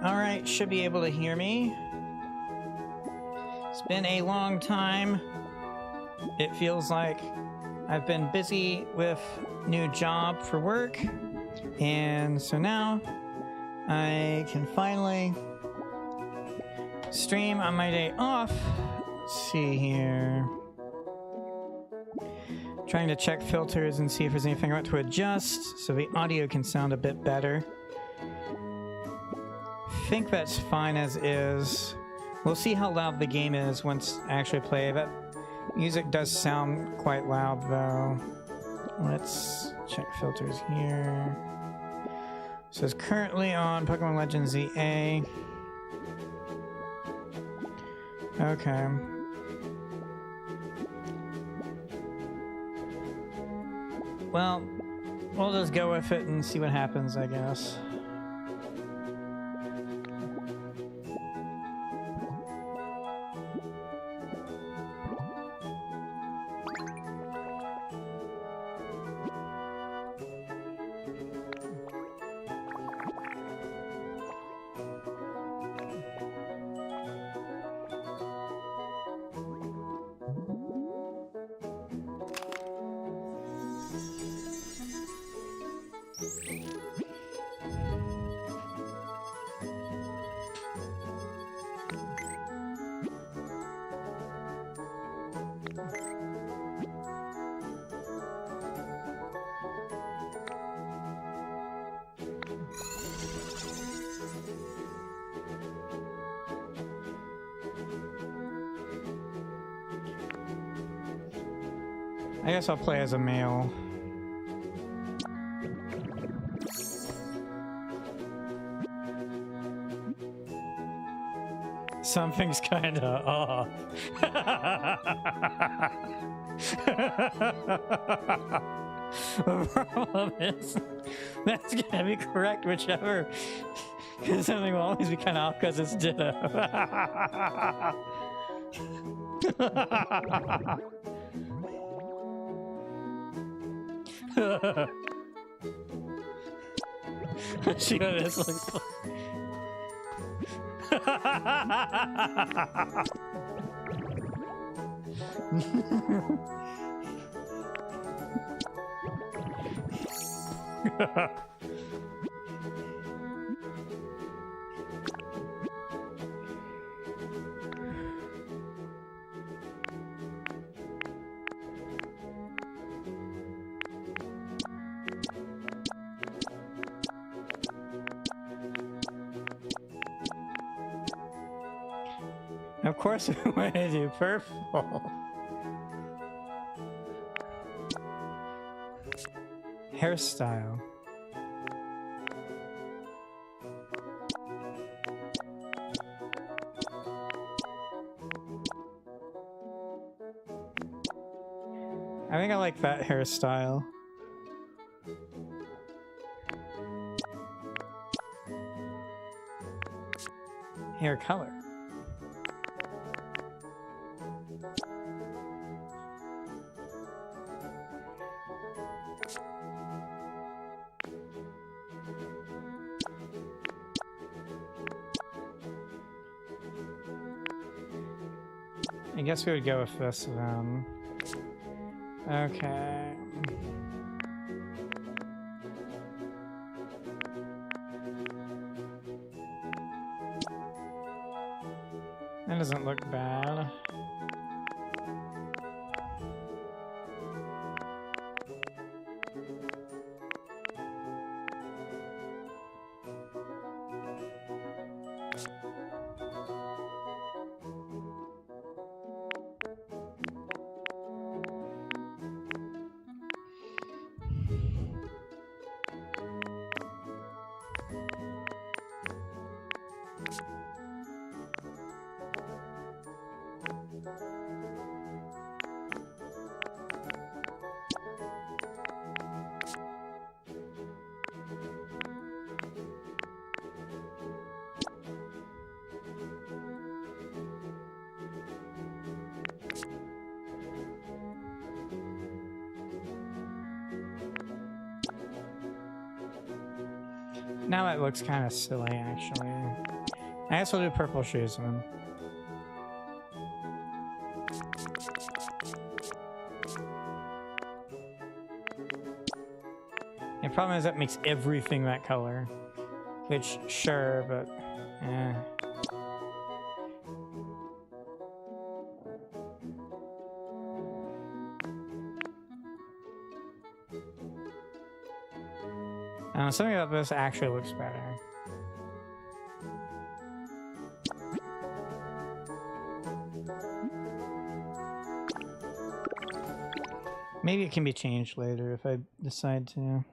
Alright, should be able to hear me. It's been a long time. It feels like I've been busy with new job for work, and so now I can finally stream on my day off. Let's see here. Trying to check filters and see if there's anything I want to adjust so the audio can sound a bit better. I think that's fine as is. We'll see how loud the game is once I actually play. That music does sound quite loud though. Let's check filters here. So it's currently on Pokemon Legends ZA. Okay. Well, we'll just go with it and see what happens, I guess. I guess I'll play as a male. Something's kinda off. The problem is, that's gonna be correct whichever, because something will always be kinda off because it's ditto. Let's see what this looks like. Of course I want to do purple. Hairstyle. I think I like that hairstyle. Hair color. I guess we would go with this then. Okay. That doesn't look bad. Now it looks kind of silly, actually. I guess we'll do purple shoes then. The problem is that makes everything that color. Which, sure, but... eh. Something about this actually looks better. Maybe it can be changed later if I decide to.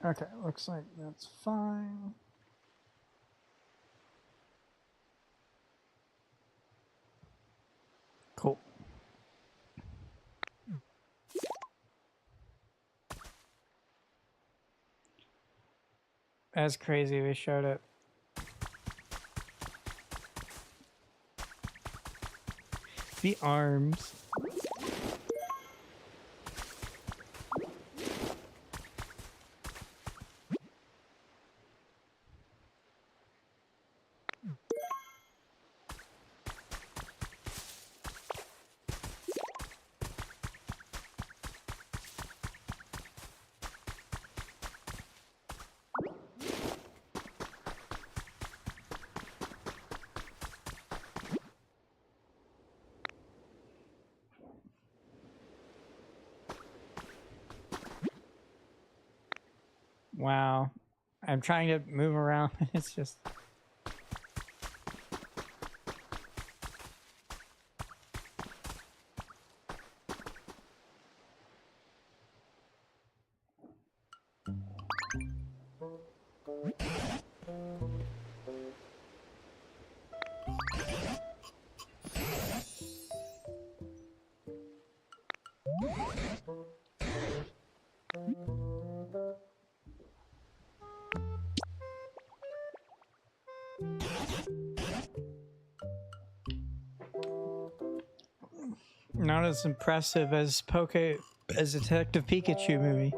Okay, looks like that's fine. Cool. That's crazy, they showed it. The arms. Wow. I'm trying to move around. It's just... not as impressive as Detective Pikachu movie.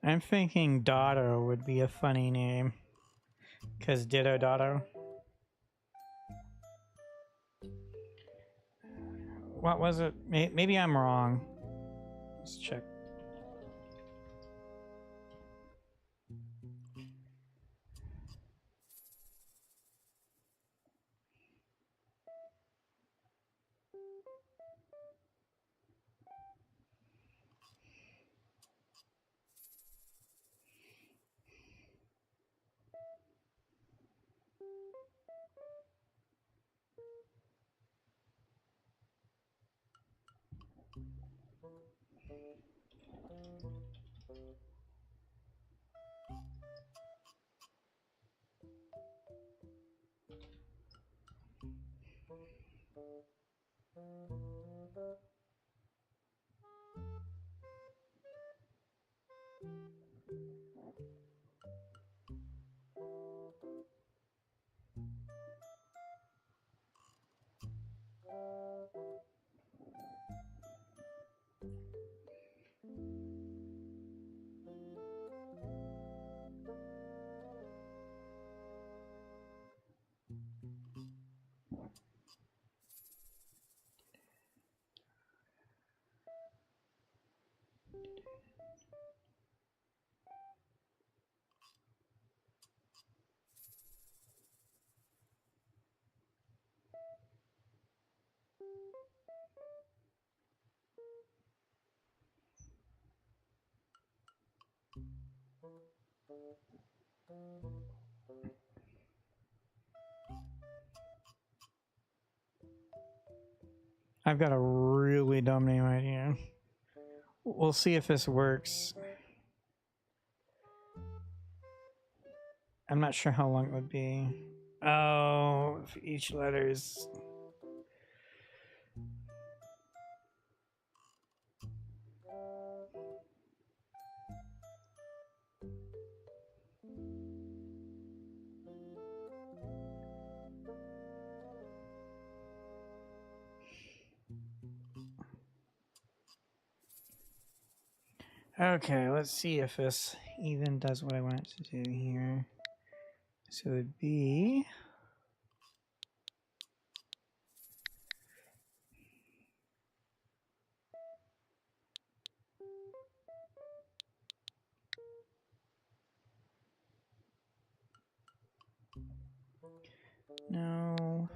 I'm thinking Dotto would be a funny name. Because Ditto Dotto. What was it? Maybe I'm wrong. Let's check. I've got a really dumb name idea. We'll see if this works. I'm not sure how long it would be. Oh, if each letter's... Okay, let's see if this even does what I want it to do here. So it would be... No.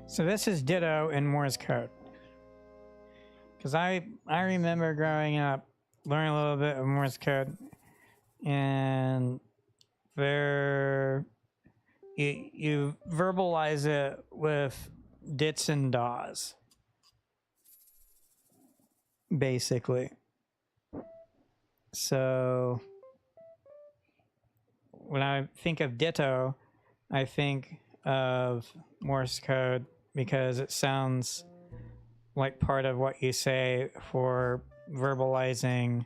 So this is ditto in Morse code. Because I remember growing up, learning a little bit of Morse code, and you verbalize it with dits and daws, basically. So when I think of ditto, I think of Morse code because it sounds like part of what you say for verbalizing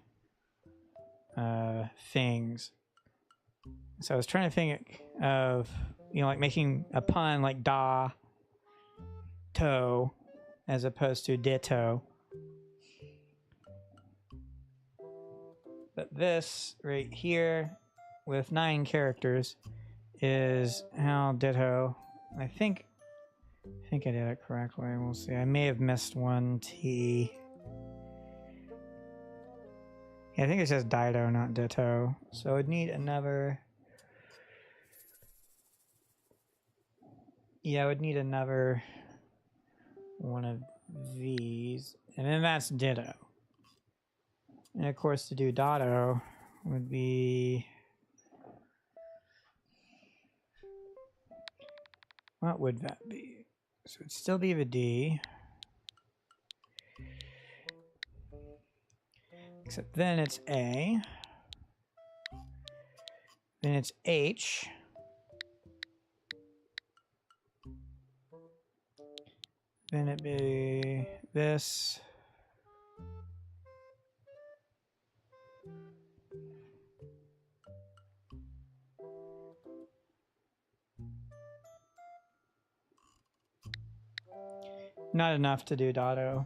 things. So I was trying to think of, like making a pun like da, to, as opposed to ditto. But this right here with 9 characters is how ditto. I think I did it correctly. We'll see. I may have missed one T. Yeah, I think it says dido, not ditto. So I'd need another. Yeah, I would need another one of these. And then that's ditto. And of course, to do dotto would be... What would that be? So it'd still be the D. Except then it's A. Then it's H. Then it'd be this. Not enough to do dotto.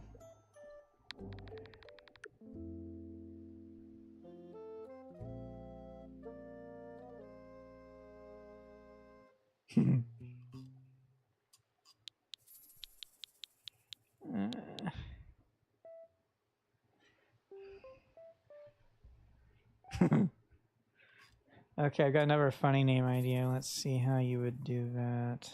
Okay, I've got another funny name idea. Let's see how you would do that.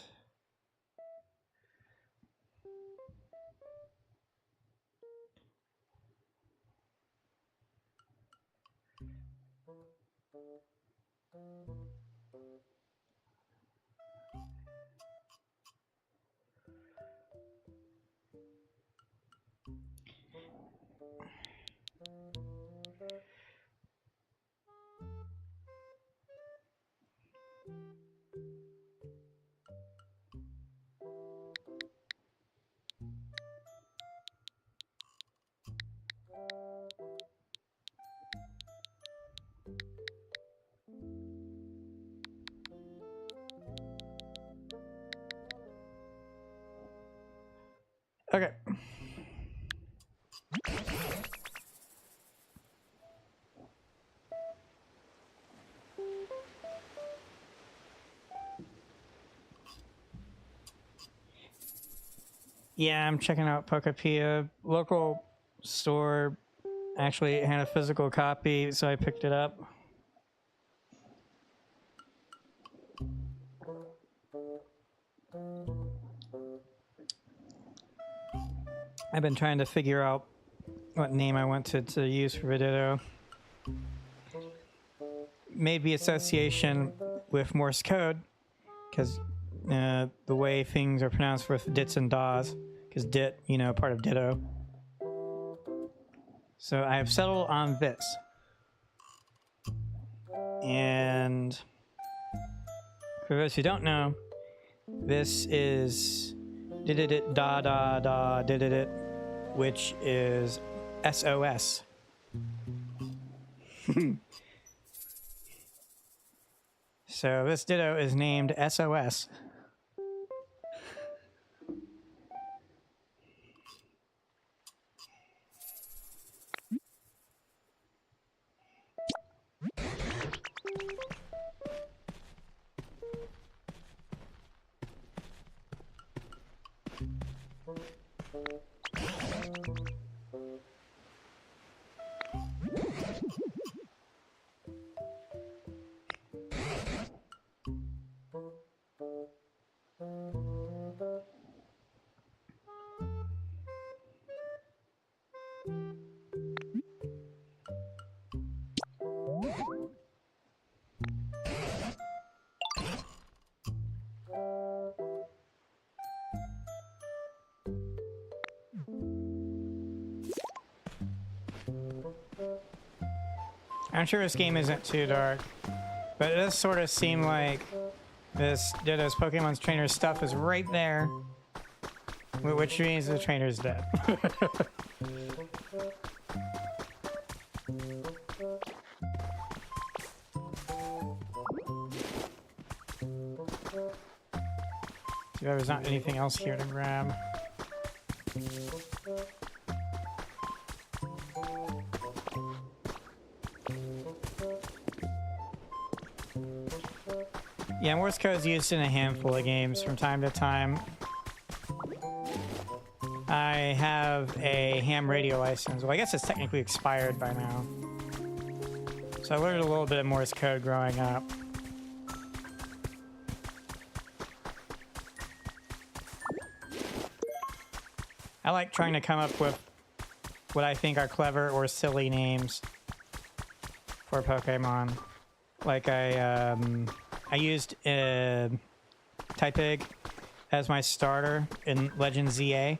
Yeah, I'm checking out Pokopia. Local store actually had a physical copy, so I picked it up. I've been trying to figure out what name I wanted to use for Ditto. Maybe association with Morse code, because the way things are pronounced with dits and das, because dit, you know, part of Ditto. So I have settled on this. And for those who don't know, this is dididit da da da dididit, which is SOS. So this Ditto is named SOS. I'm sure this game isn't too dark, but it does sort of seem like this Ditto's Pokemon's trainer stuff is right there, which means the trainer's dead. There's not anything else here to grab. Yeah, Morse code is used in a handful of games from time to time. I have a ham radio license. Well, I guess it's technically expired by now. So I learned a little bit of Morse code growing up. I like trying to come up with what I think are clever or silly names for Pokemon. Like I used Typig as my starter in Legend ZA,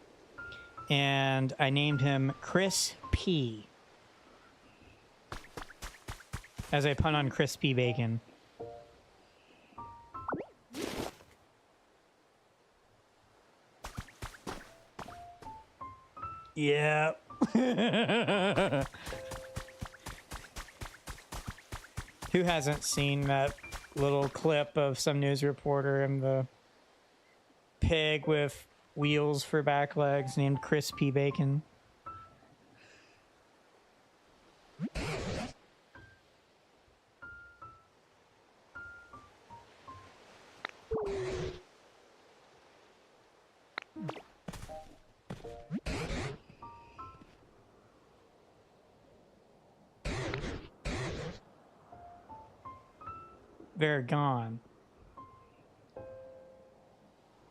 and I named him Chris P. as a pun on crispy bacon. Yeah. Who hasn't seen that little clip of some news reporter and the pig with wheels for back legs named Crispy Bacon? They're gone.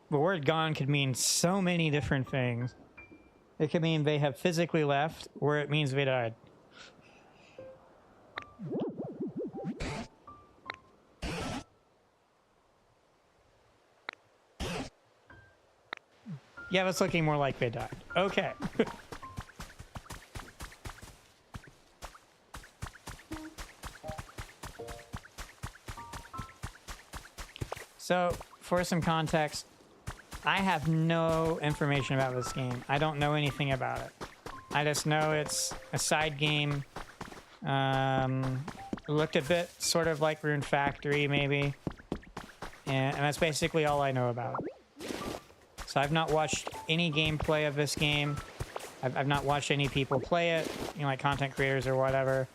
The word gone could mean so many different things. It could mean they have physically left, or it means they died. Yeah, that's looking more like they died. Okay. So, for some context, I have no information about this game. I don't know anything about it. I just know it's a side game. It looked a bit sort of like Rune Factory, maybe. And that's basically all I know about it. So I've not watched any gameplay of this game. I've not watched any people play it, you know, like content creators or whatever.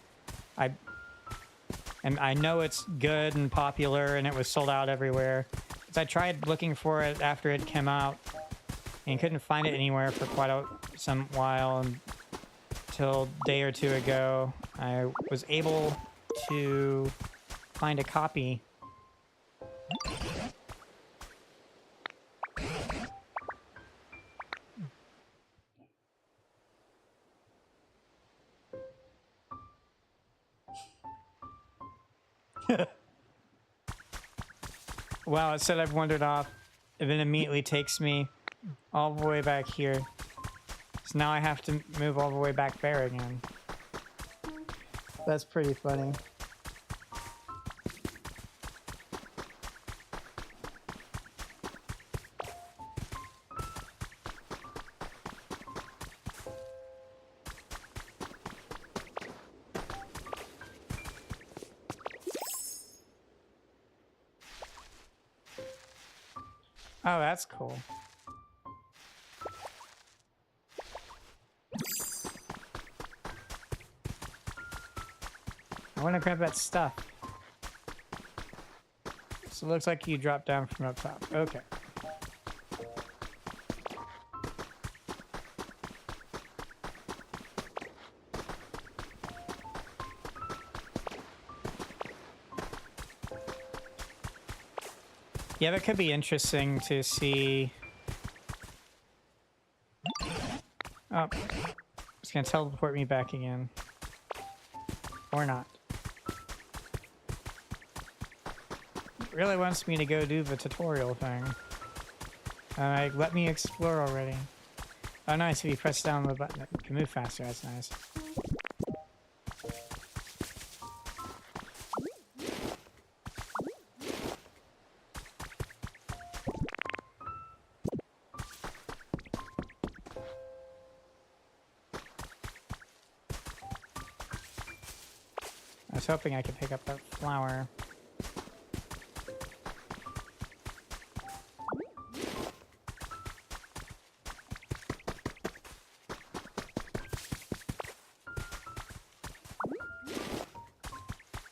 And I know it's good and popular and it was sold out everywhere. So I tried looking for it after it came out and couldn't find it anywhere for quite some while until a day or two ago. I was able to find a copy. Wow, it said I've wandered off. It then immediately takes me all the way back here. So now I have to move all the way back there again. That's pretty funny. Oh, that's cool. I want to grab that stuff. So it looks like you dropped down from up top. Okay. Yeah, that could be interesting to see. Oh, it's gonna teleport me back again. Or not. It really wants me to go do the tutorial thing. Let me explore already. Oh, nice. If you press down the button, it can move faster. That's nice. I was hoping I could pick up that flower.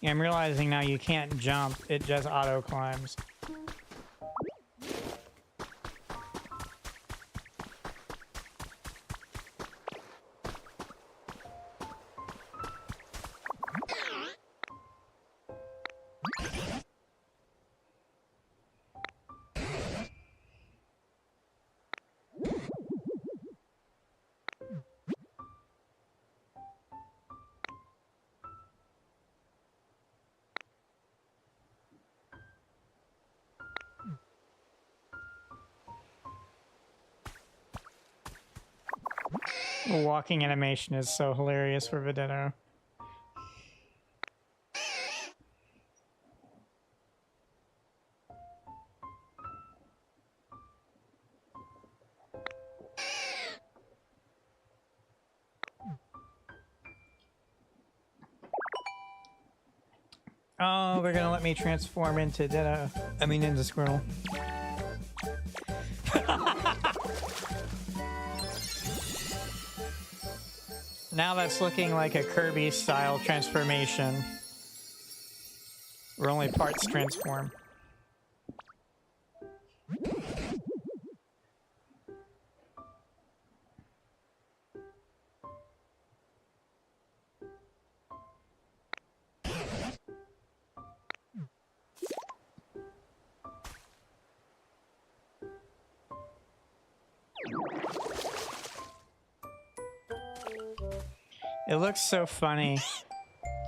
Yeah, I'm realizing now you can't jump, it just auto climbs. The walking animation is so hilarious for Vedetto. Oh, they're gonna let me transform into Ditto. I mean, into Squirtle. Now that's looking like a Kirby-style transformation. Where only parts transform. It looks so funny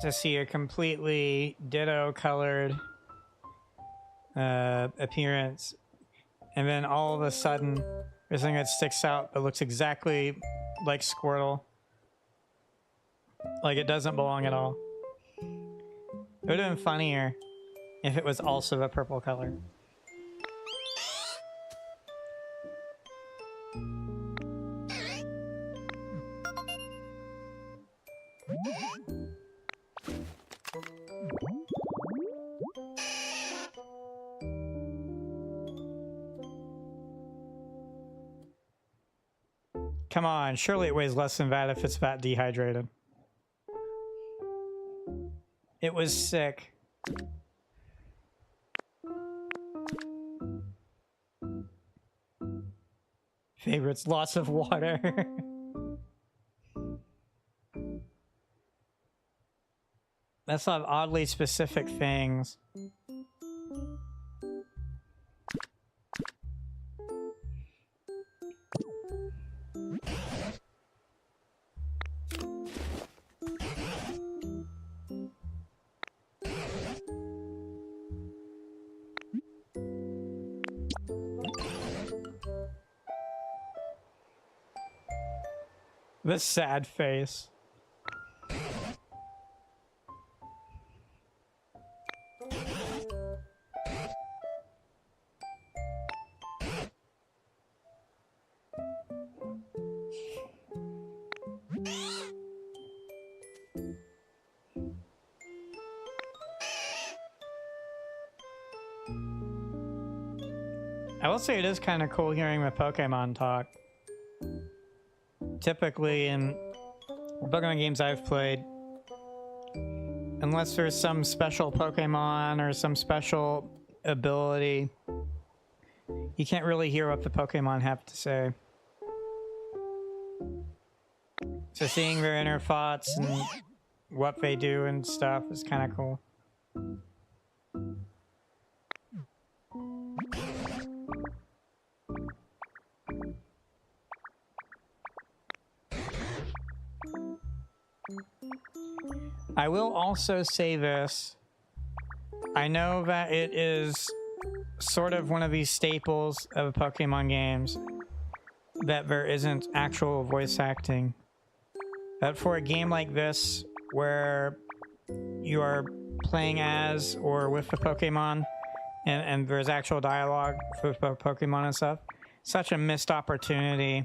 to see a completely ditto-colored appearance, and then all of a sudden, there's something that sticks out that looks exactly like Squirtle. Like it doesn't belong at all. It would have been funnier if it was also a purple color. Come on, surely it weighs less than that if it's that dehydrated. It was sick. Favorites, lots of water. That's a lot of oddly specific things. This sad face. I will say it is kind of cool hearing the Pokemon talk. Typically in Pokemon games I've played, unless there's some special Pokemon or some special ability, you can't really hear what the Pokemon have to say. So seeing their inner thoughts and what they do and stuff is kind of cool. I will also say this. I know that it is sort of one of these staples of Pokemon games that there isn't actual voice acting. But for a game like this, where you are playing as or with the Pokemon, and there's actual dialogue for Pokemon and stuff, such a missed opportunity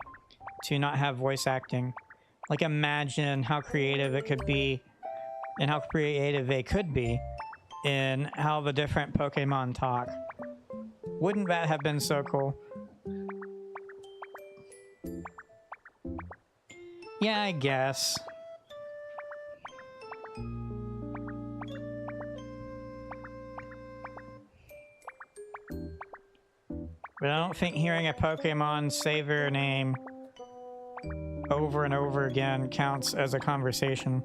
to not have voice acting. Like, imagine how creative it could be and how creative they could be in how the different Pokemon talk. Wouldn't that have been so cool? Yeah, I guess. But I don't think hearing a Pokemon say their name over and over again counts as a conversation.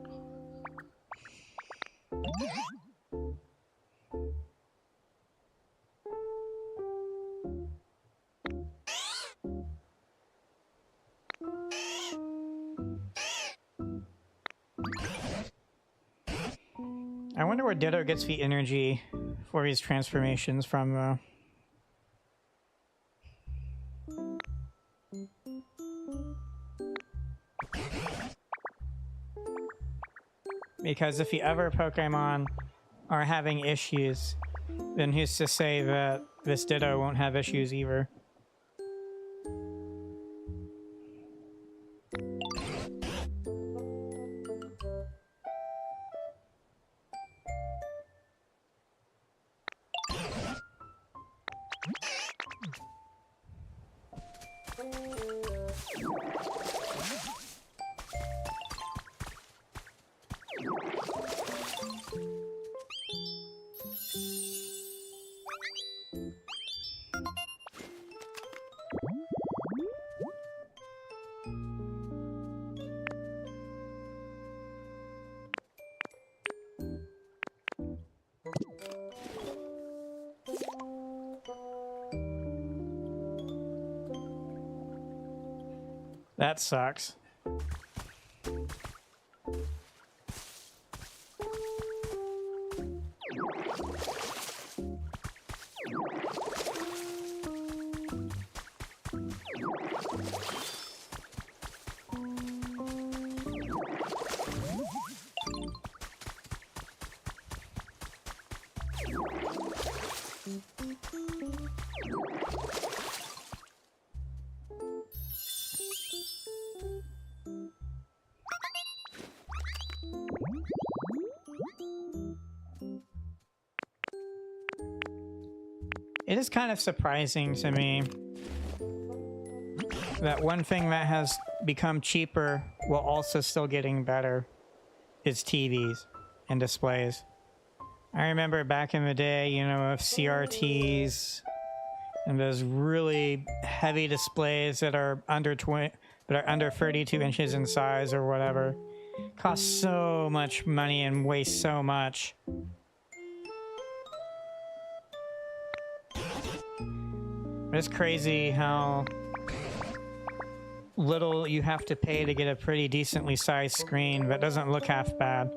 I wonder where Ditto gets the energy for his transformations from, though. Because if the other Pokemon are having issues, then who's to say that this Ditto won't have issues either? That sucks. It is kind of surprising to me that one thing that has become cheaper while also still getting better is TVs and displays. I remember back in the day, you know, of CRTs And those really heavy displays that are under 32 inches in size or whatever cost so much money and weigh so much. It's crazy how little you have to pay to get a pretty decently sized screen that doesn't look half bad.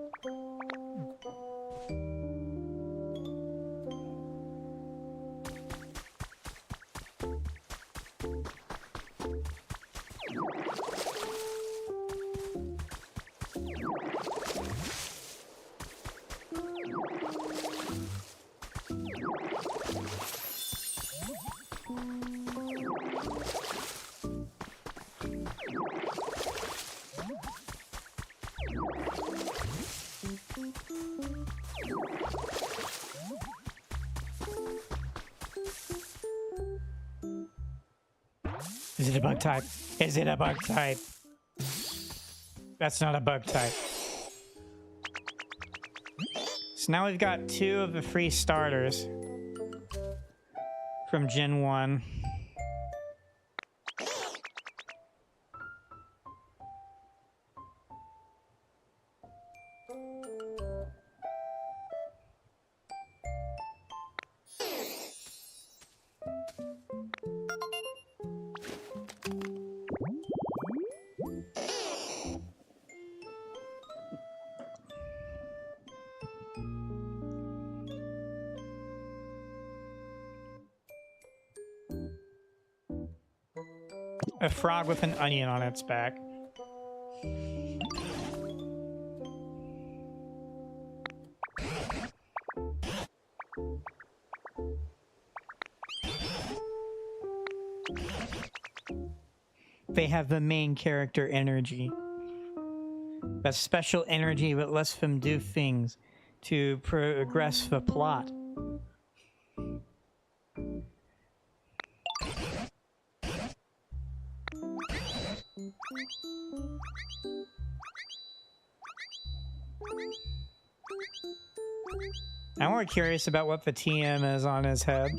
Is it a bug type? Is it a bug type? That's not a bug type. So now we've got 2 of the free starters from Gen 1. A frog with an onion on its back. They have the main character energy. That special energy that lets them do things to progress the plot. I'm more curious about what the TM is on his head.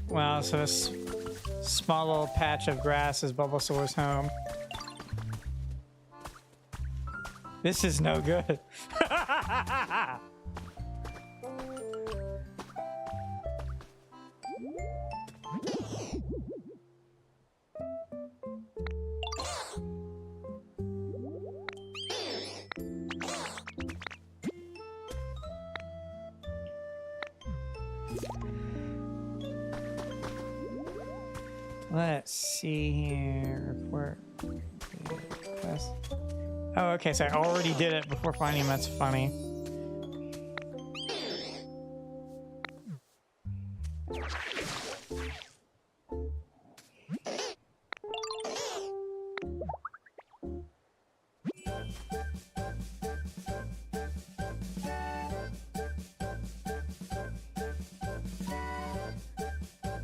Wow, so this small little patch of grass is Bulbasaur's home. This is no good. Let's see here. Oh, okay, so I already did it before finding him. That's funny.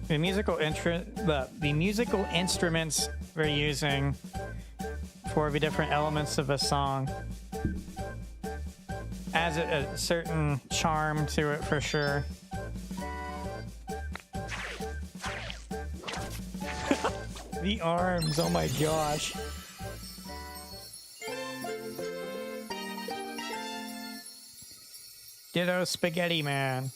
The musical instruments we're using for the different elements of a song adds a certain charm to it for sure. The arms, oh my gosh. Ditto Spaghetti Man.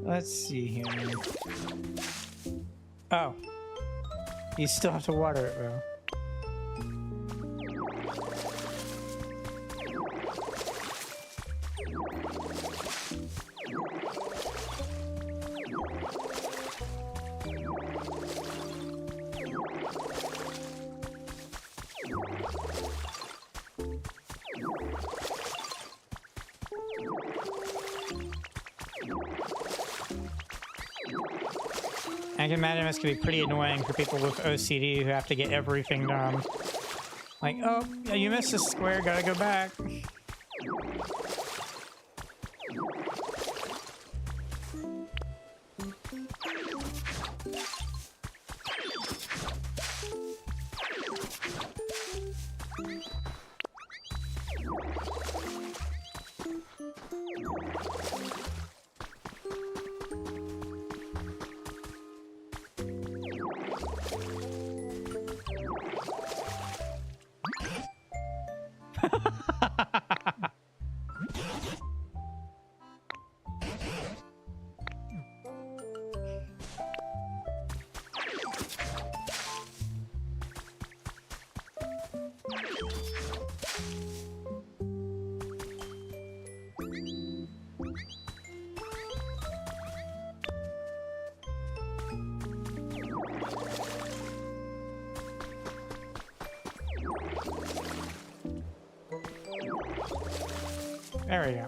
Let's see here. Oh. You still have to water it, bro. I can imagine this could be pretty annoying for people with OCD who have to get everything done. Like, oh, yeah, you missed this square, gotta go back. There we go.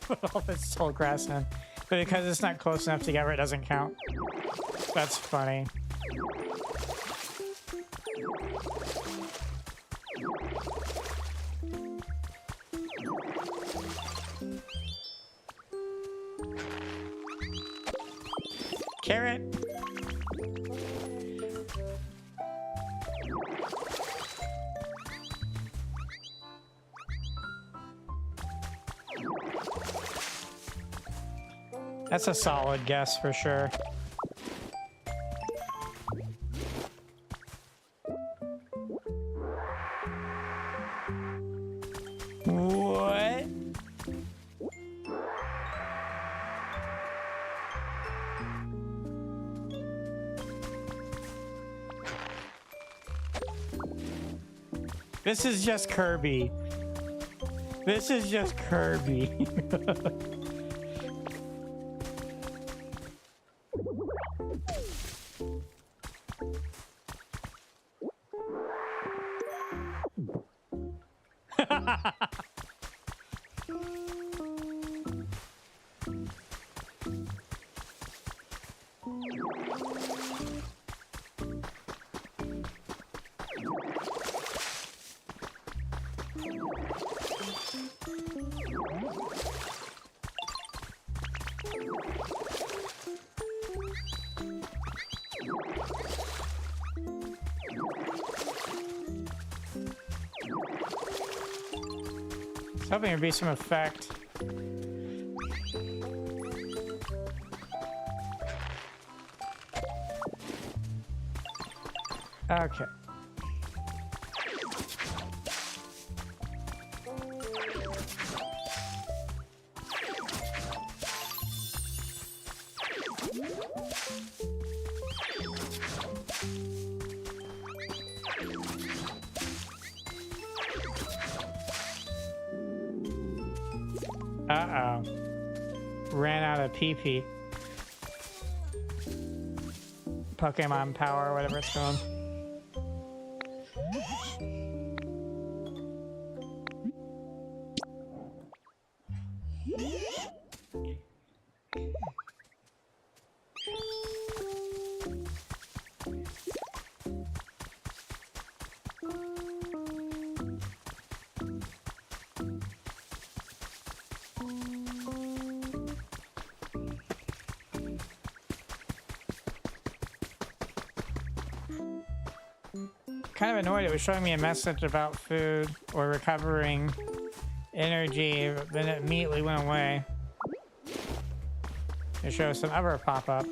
Put all this tall grass in. But because it's not close enough together, it doesn't count. That's funny. Carrot. That's a solid guess for sure. What? This is just Kirby. This is just Kirby. I was hoping there'd be some effect. Okay. Uh-oh. Ran out of PP. Pokemon power, whatever it's called. Kind of annoyed it was showing me a message about food or recovering energy, but then it immediately went away. It shows some other pop-up.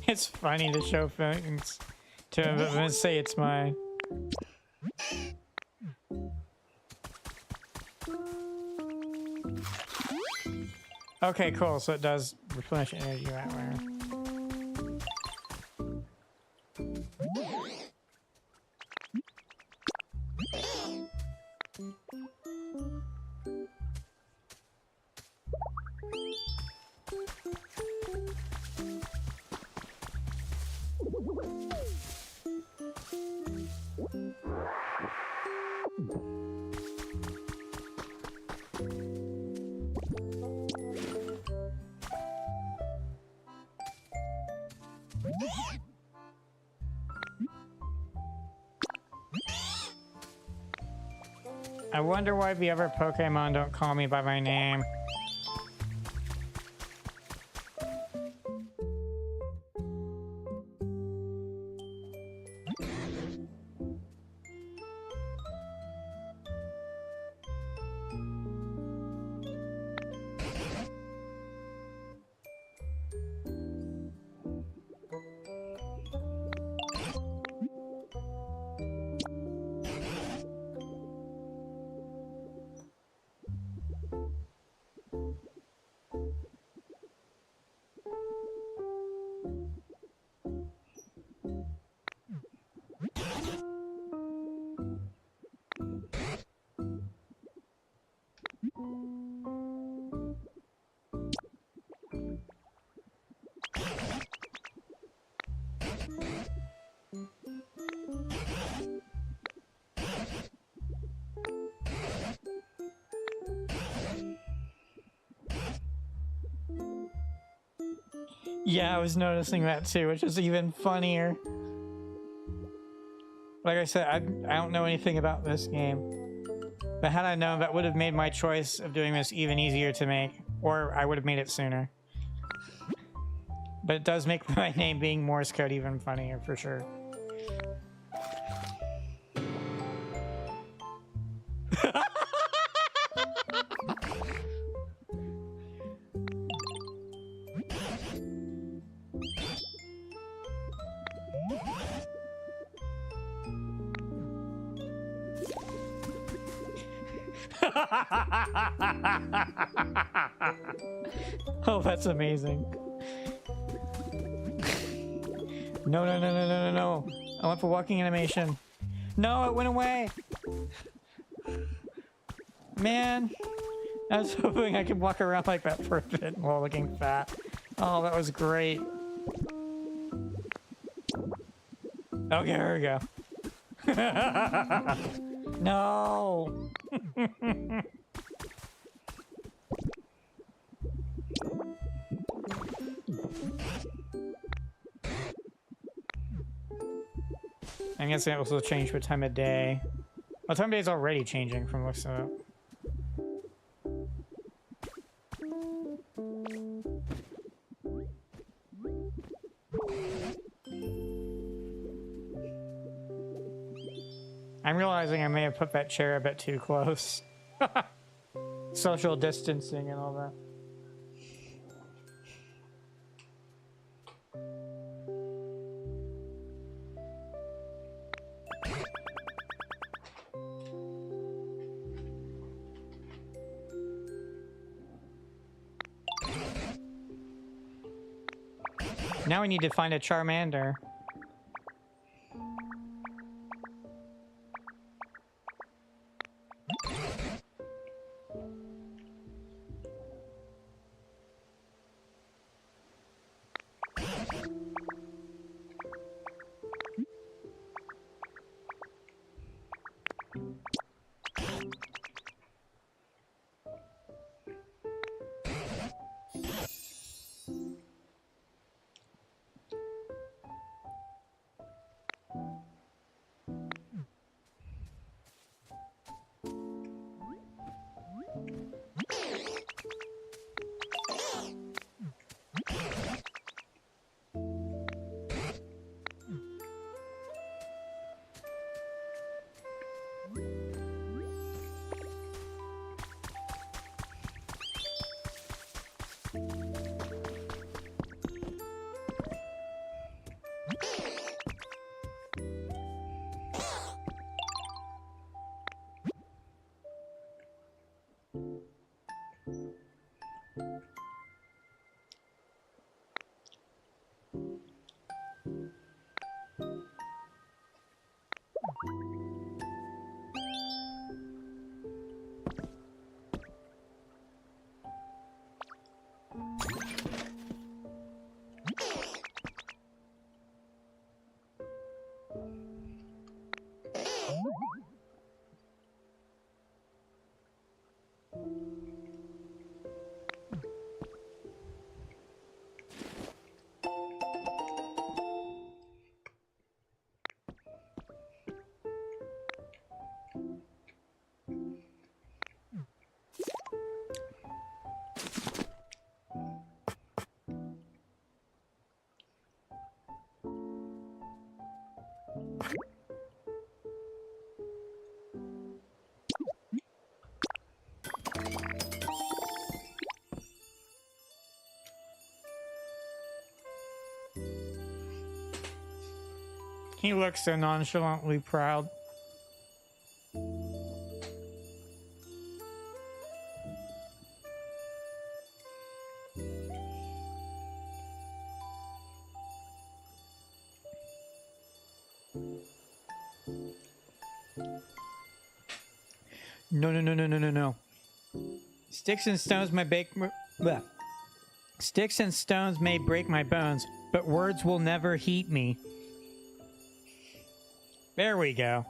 It's funny to show things to him, but I'm gonna say it's my... Okay, cool. So it does replenish energy that way. I wonder why the other Pokemon don't call me by my name. Yeah, I was noticing that too, which is even funnier. Like I said, I don't know anything about this game. But had I known, that would have made my choice of doing this even easier to make. Or I would have made it sooner. But it does make my name being Morse code even funnier, for sure. Oh, that's amazing. No, no, no, no, no, no, no. I went for walking animation. No, it went away. Man, I was hoping I could walk around like that for a bit while looking fat. Oh, that was great. Okay, here we go. No. I guess it also changed with time of day. Well, time of day is already changing from looks of it. I'm realizing I may have put that chair a bit too close. Social distancing and all that. Now we need to find a Charmander. He looks so nonchalantly proud. No, no, no, no, no, no, no. Sticks and stones may break. Bleh. Sticks and stones may break my bones, but words will never heat me. There we go.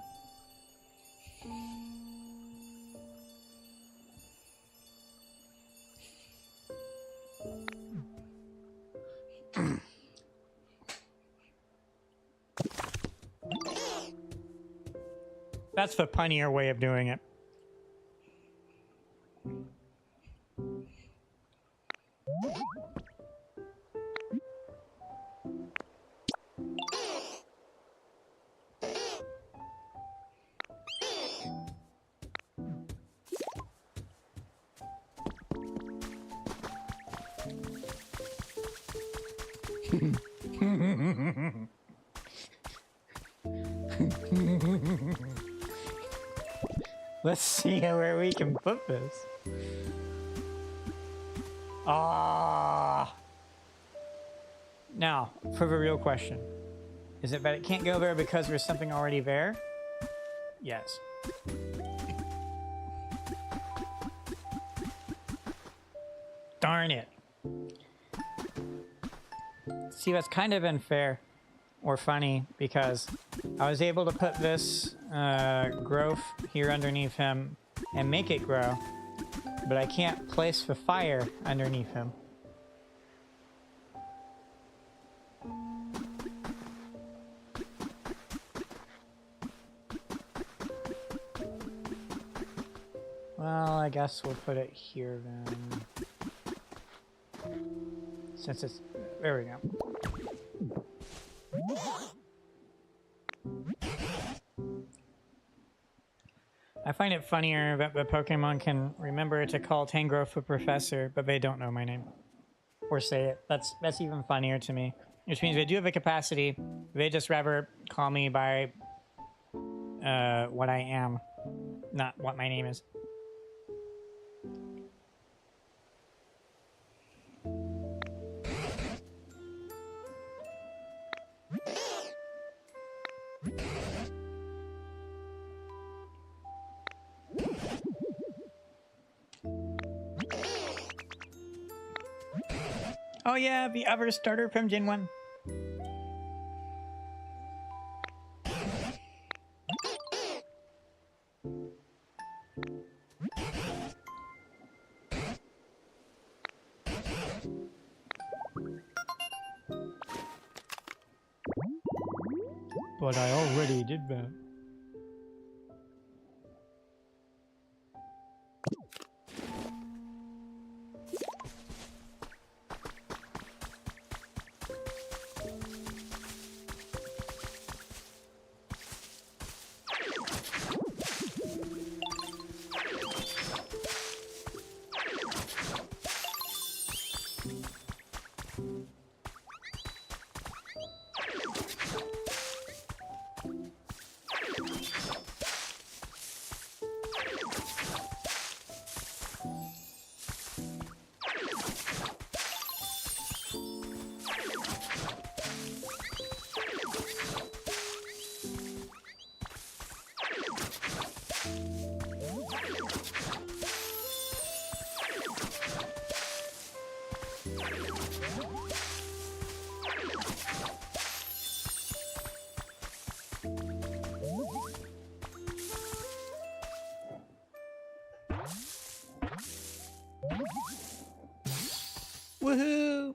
That's the punnier way of doing it. Let's see where we can put this. Ah. Now, for the real question. Is it that it can't go there because there's something already there? Yes. Darn it. See, that's kind of unfair or funny because I was able to put this growth here underneath him and make it grow, but I can't place the fire underneath him. Well, I guess we'll put it here then. Since it's... There we go. I find it funnier that the Pokemon can remember to call Tangrowth a professor, but they don't know my name. Or say it. That's even funnier to me. Which means they do have a capacity. They just rather call me by what I am, not what my name is. Oh yeah, the other starter from Gen 1. But I already did that. Woohoo!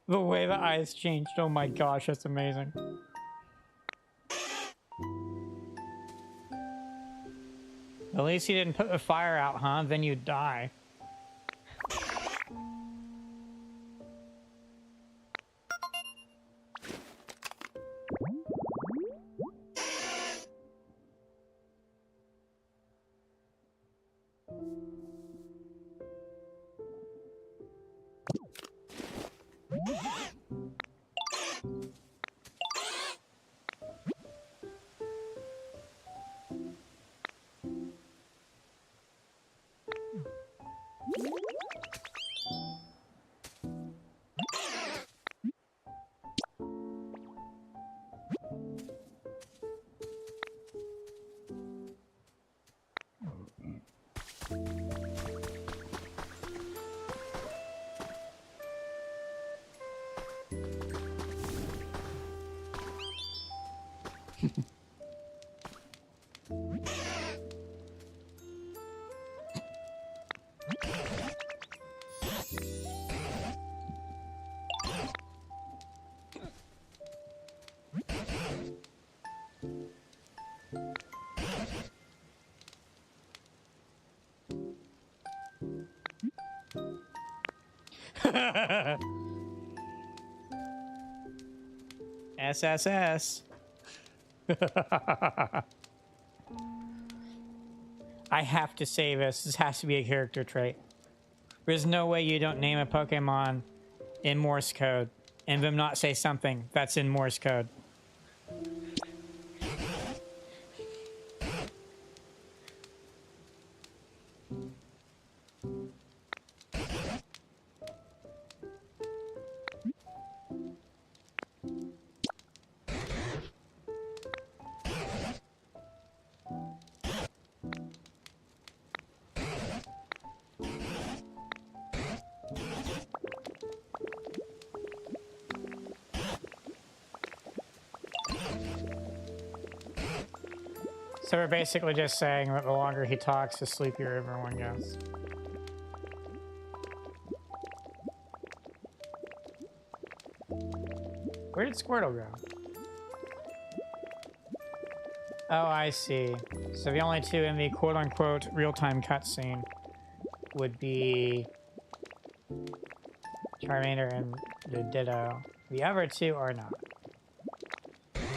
The way the eyes changed, oh my gosh, that's amazing. At least you didn't put the fire out, huh? Then you'd die. SSS. I have to say this. This has to be a character trait. There's no way you don't name a Pokemon in Morse code and them not say something that's in Morse code. So we're basically just saying that the longer he talks, the sleepier everyone gets. Where did Squirtle go? Oh, I see. So the only two in the quote-unquote real-time cutscene would be Charmander and the Ditto. The other two are not.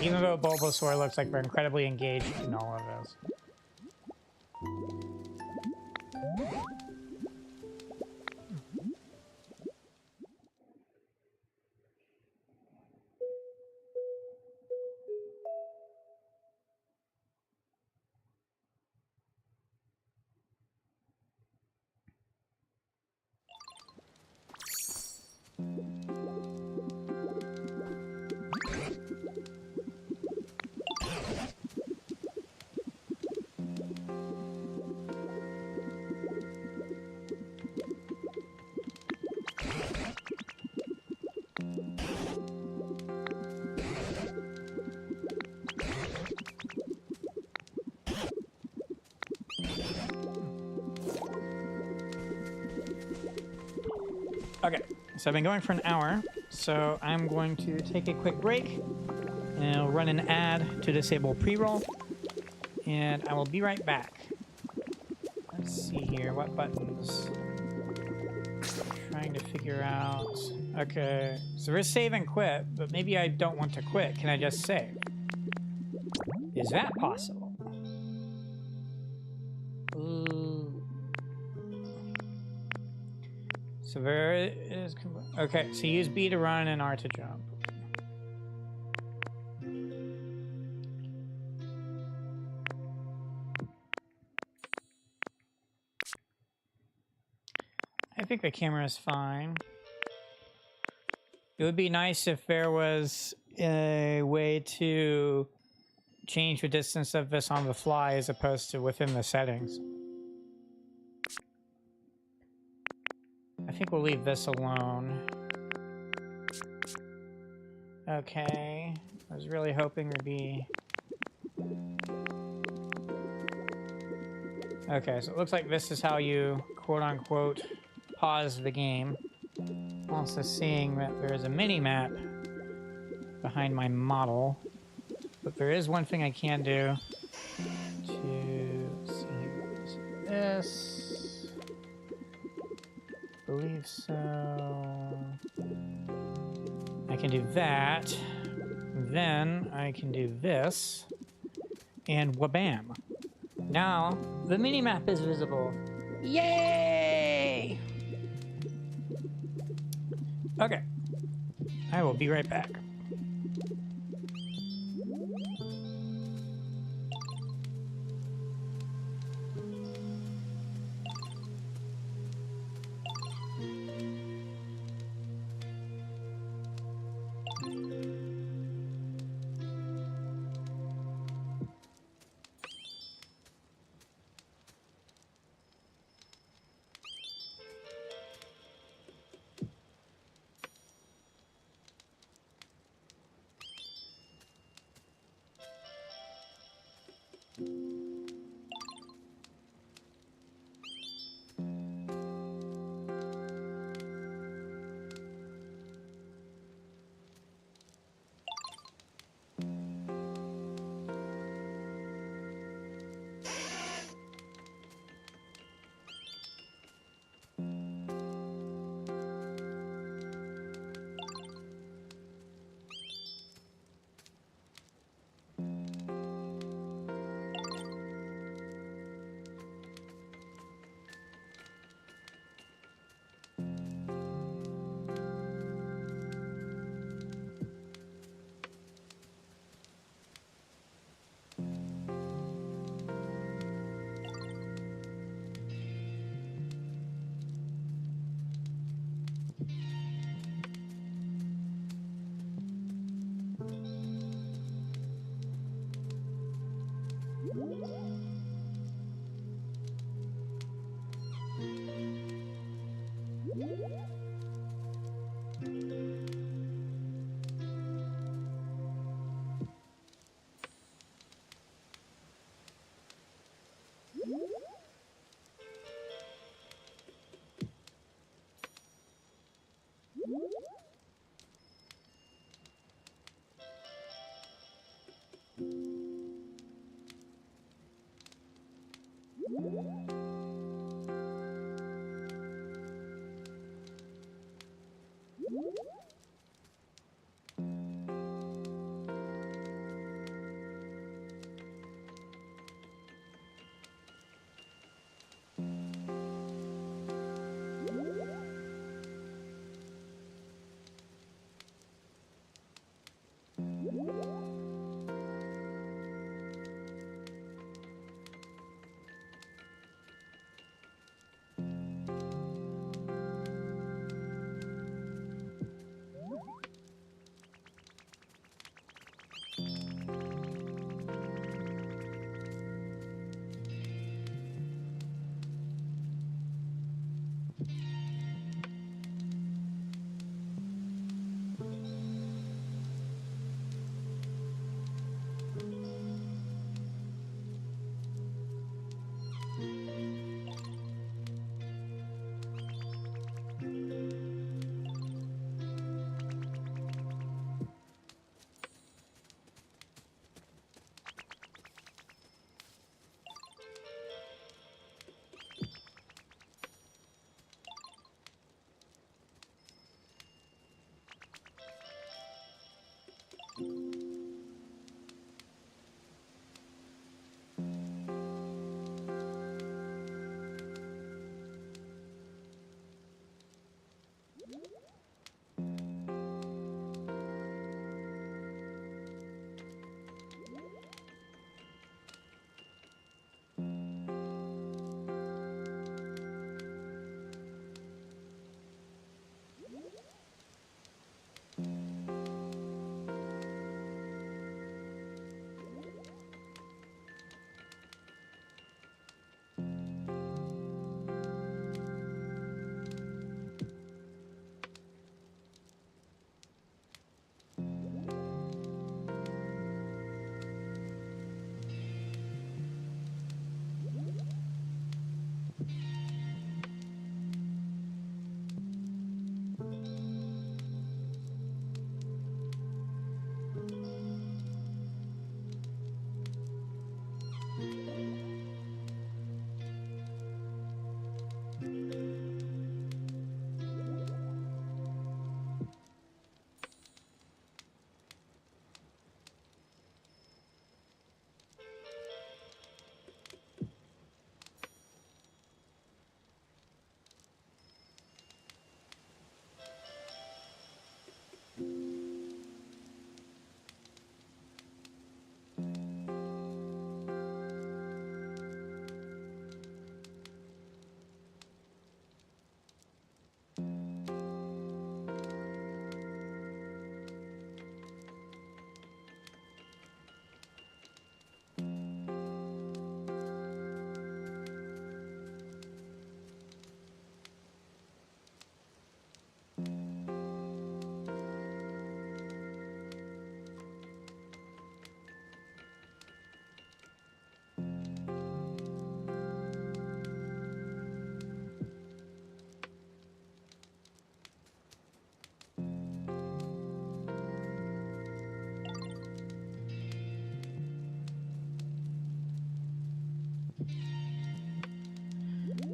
Even though Bulbasaur looks like they're incredibly engaged in all of this. Okay, so I've been going for an hour, so I'm going to take a quick break, and I'll run an ad to disable pre-roll, and I will be right back. Let's see here, what buttons? Trying to figure out... Okay, so we're save and quit, but maybe I don't want to quit. Can I just save? Is that possible? Ooh. So there is... Okay, so use B to run and R to jump. I think the camera is fine. It would be nice if there was a way to change the distance of this on the fly as opposed to within the settings. I think we'll leave this alone. Okay. I was really hoping there'd be... Okay, so it looks like this is how you, quote-unquote, pause the game. Also seeing that there is a mini-map behind my model. But there is one thing I can do to see this. I believe so. I can do that. Then I can do this. And wabam. Now the mini-map is visible. Yay! Okay. I will be right back.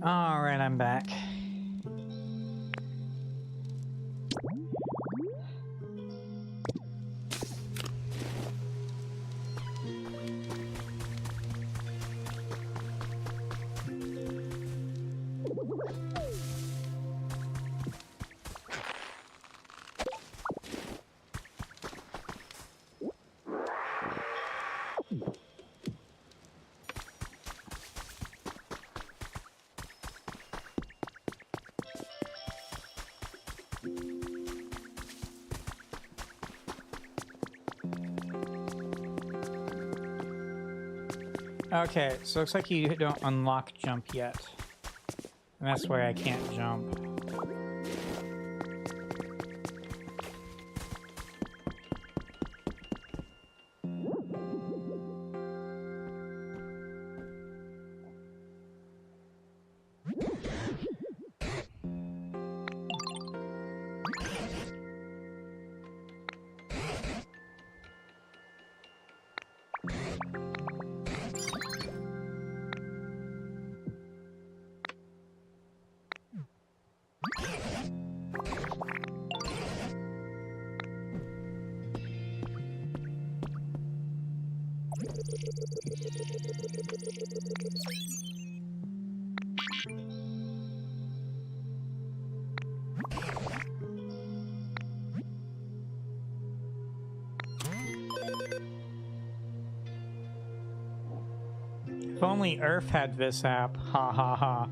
All right, I'm back. Okay, so it looks like you don't unlock jump yet. And that's why I can't jump. If only Earth had this app. Ha ha ha.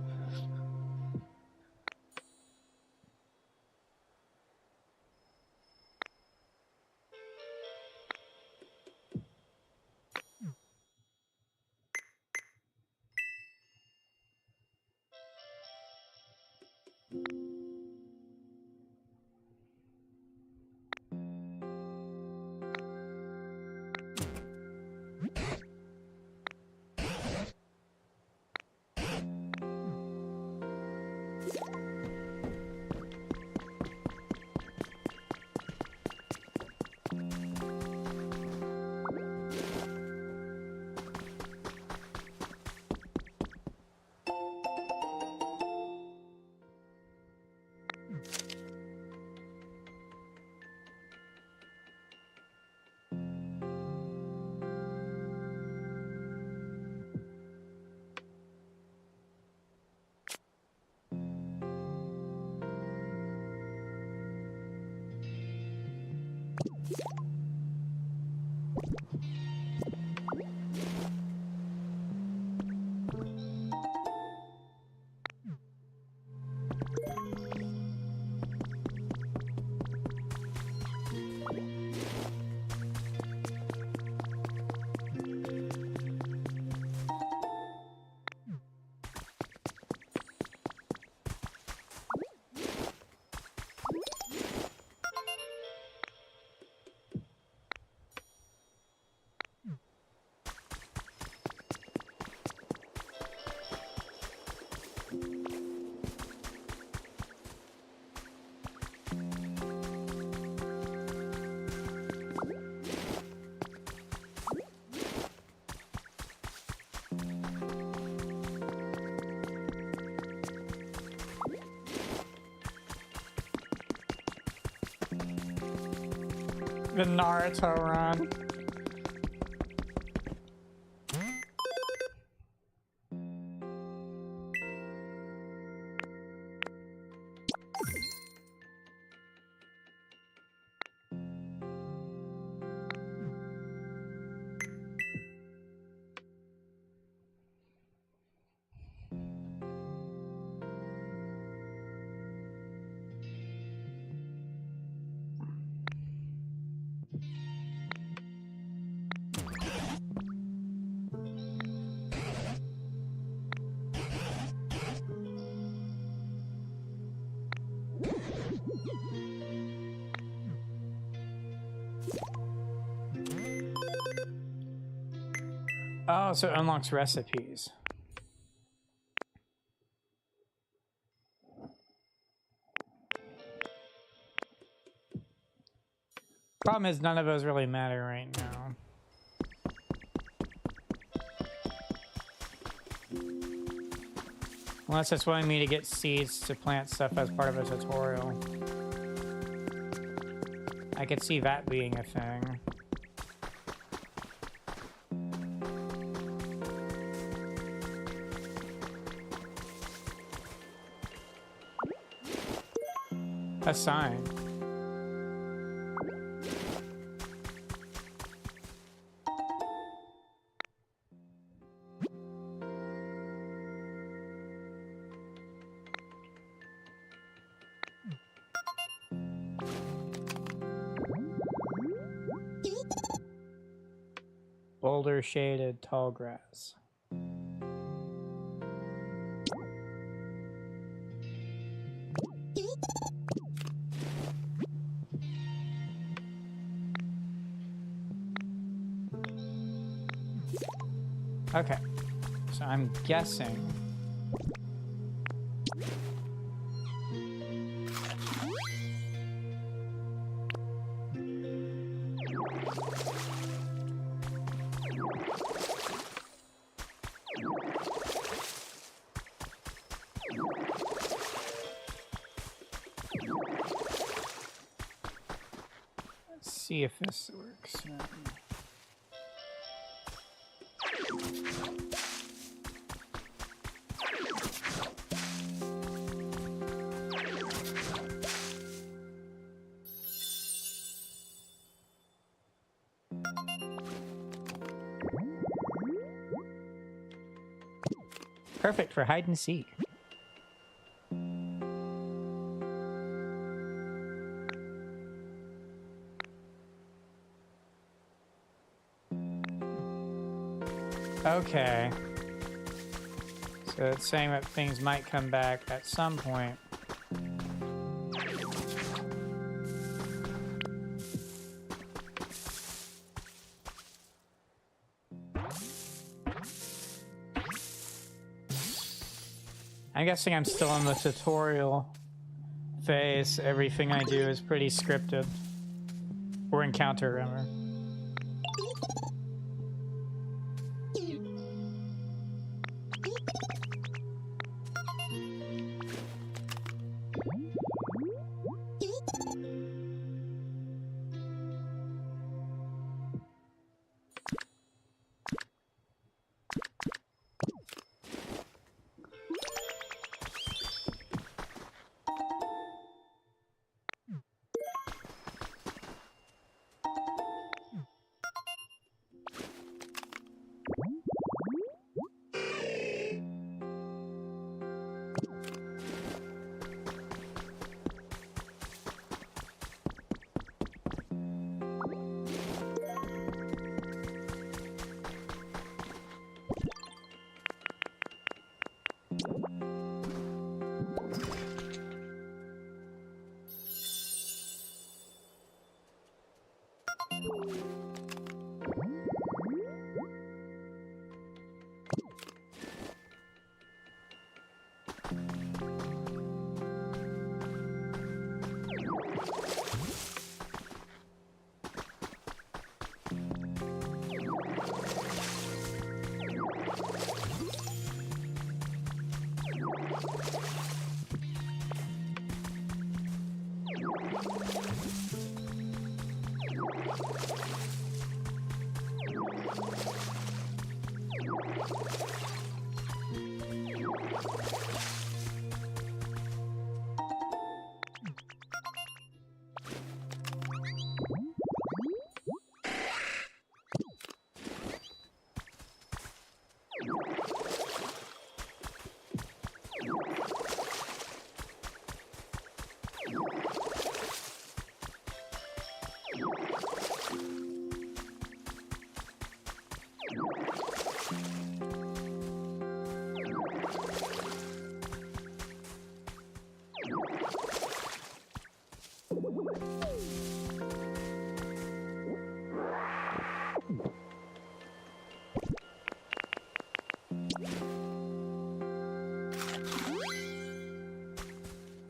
The Naruto run. Oh, so it unlocks recipes. Problem is, none of those really matter right now. Unless it's wanting me to get seeds to plant stuff as part of a tutorial. I could see that being a thing. A sign. Boulder shaded tall grass. Okay, so I'm guessing let's see if this works. Perfect for hide and seek. Okay. So it's saying that things might come back at some point. I'm guessing I'm still in the tutorial phase. Everything I do is pretty scripted. Or encounter, remember.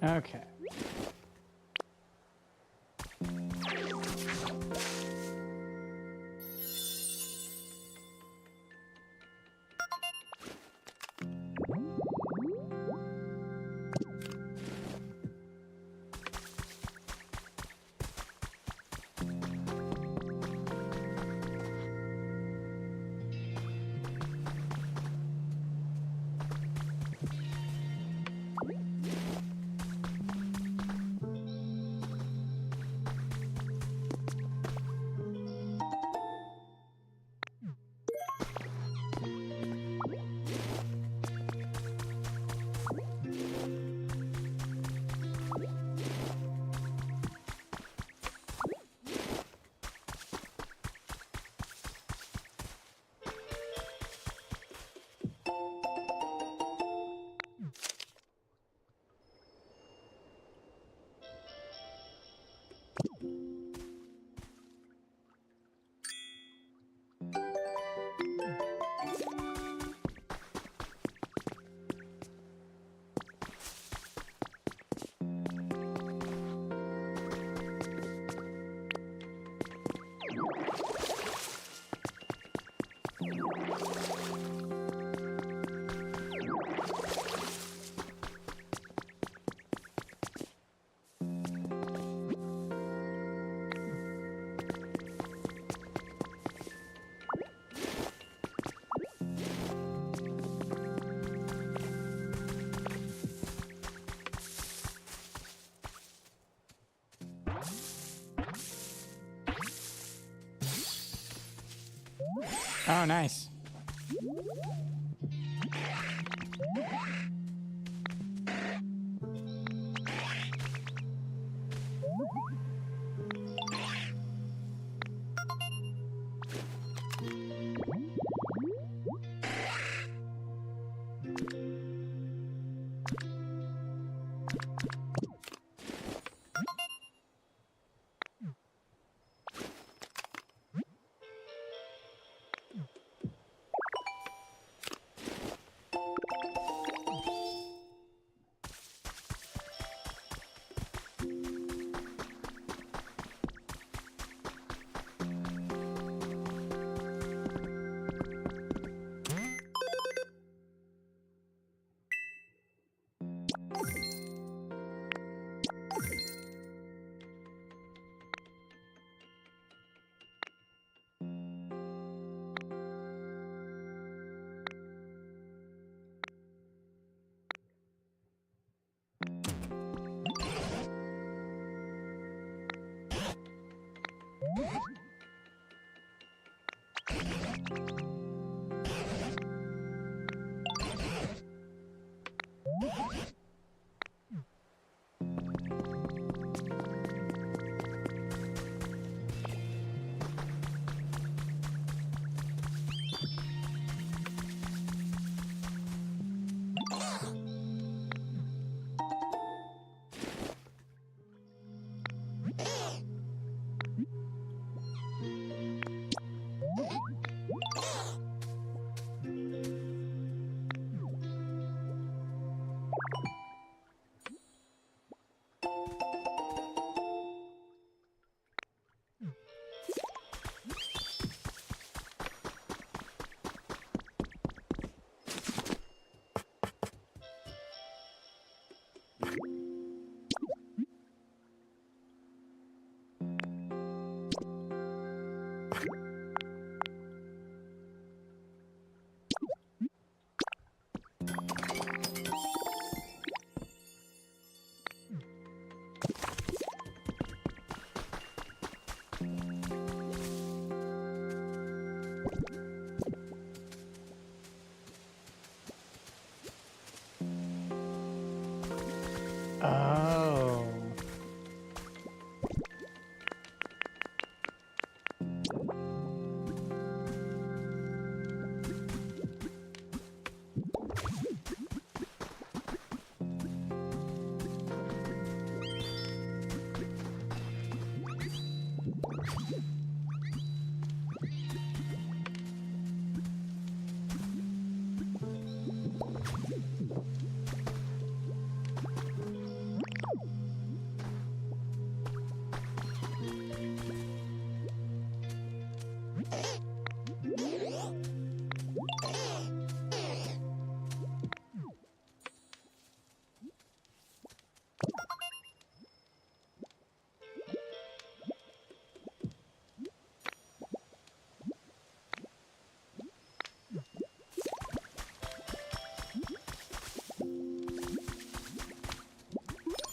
Okay. Oh, nice.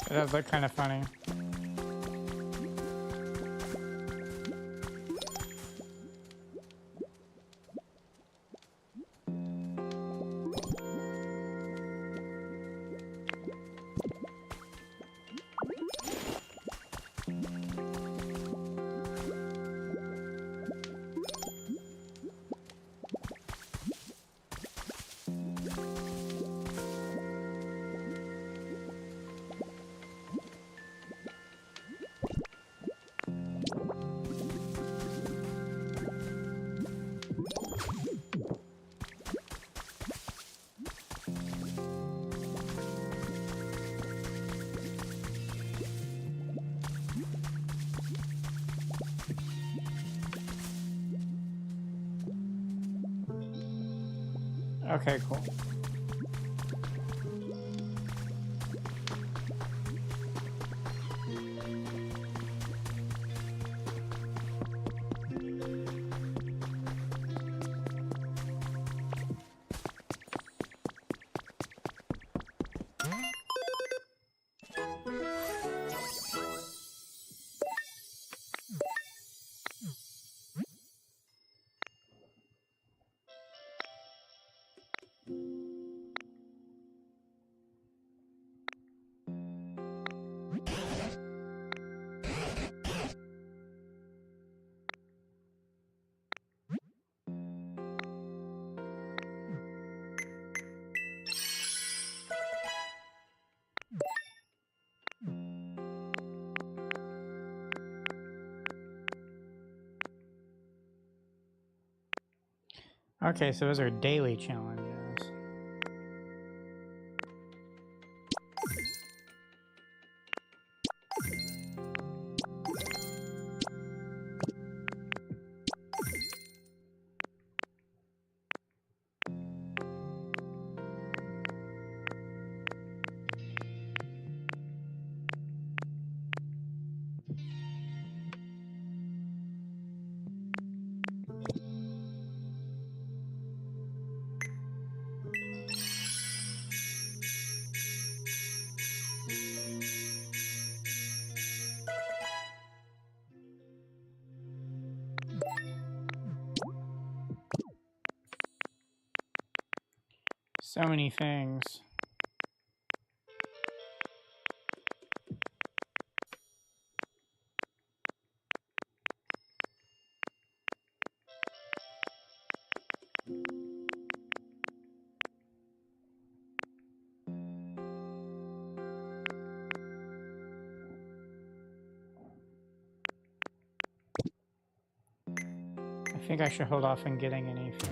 It does look kind of funny. Okay, cool. Okay, so those are daily challenges. So many things. I think I should hold off on getting anything.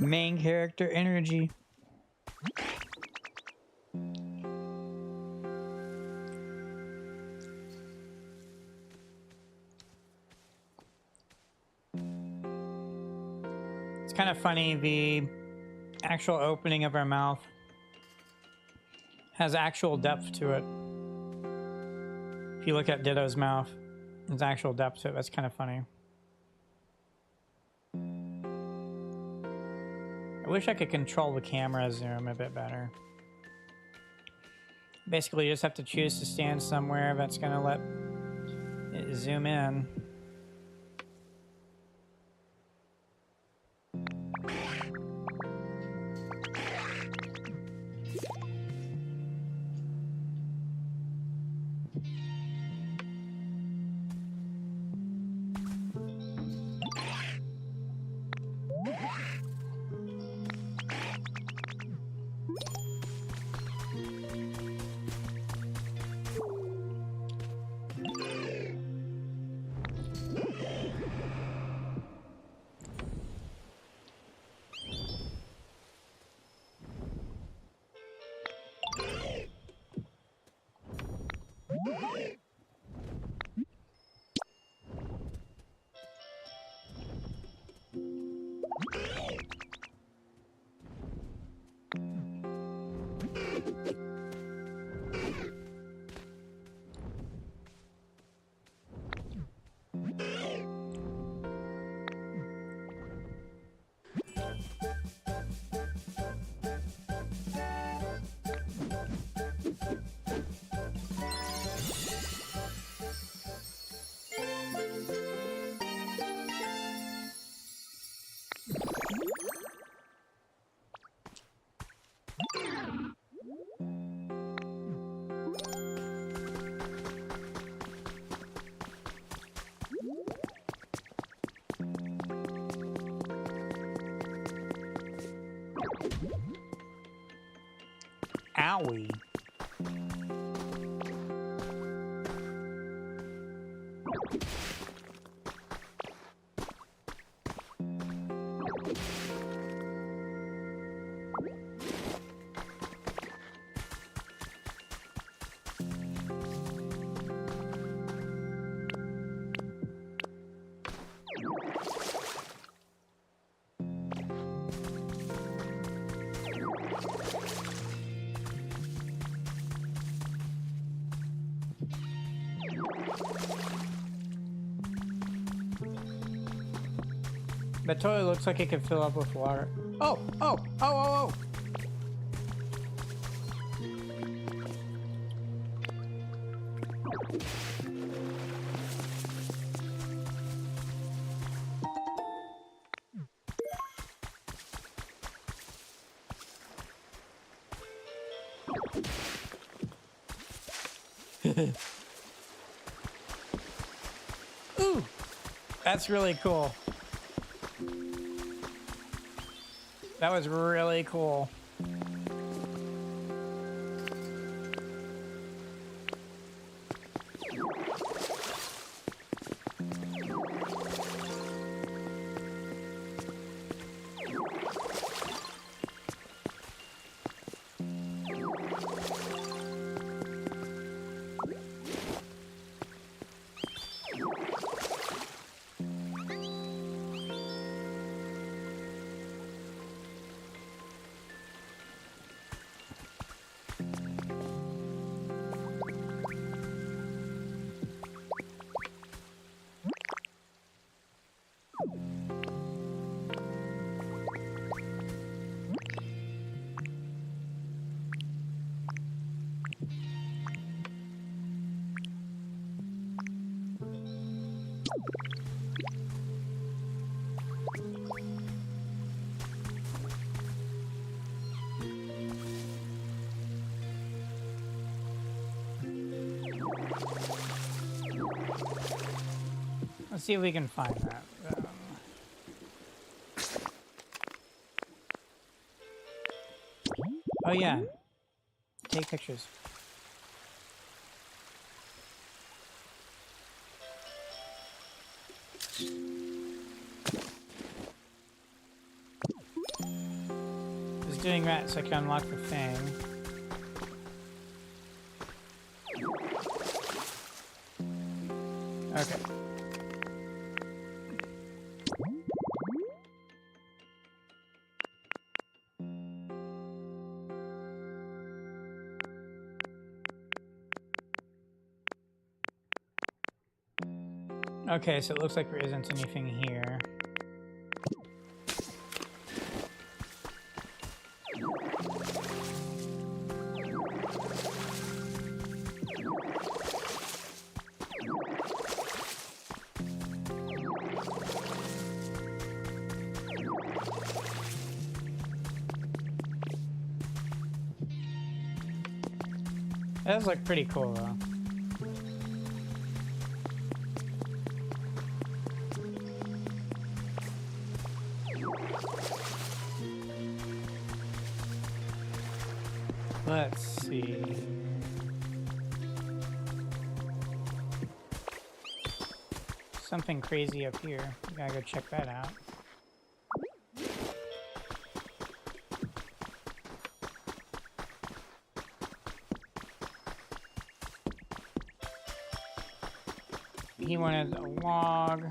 Main character energy. It's kind of funny, the actual opening of our mouth has actual depth to it. If you look at Ditto's mouth, there's actual depth to it. That's kind of funny. I wish I could control the camera zoom a bit better. Basically, you just have to choose to stand somewhere that's going to let it zoom in. Owie. That totally looks like it could fill up with water. Oh, oh, oh, oh, oh. Ooh, that's really cool. That was really cool. Let's see if we can find that. Oh yeah, take pictures. doing that so I can unlock the thing. Okay. Okay, so it looks like there isn't anything here. That does look pretty cool, though. Let's see. Something crazy up here. We gotta go check that out. He wanted a log.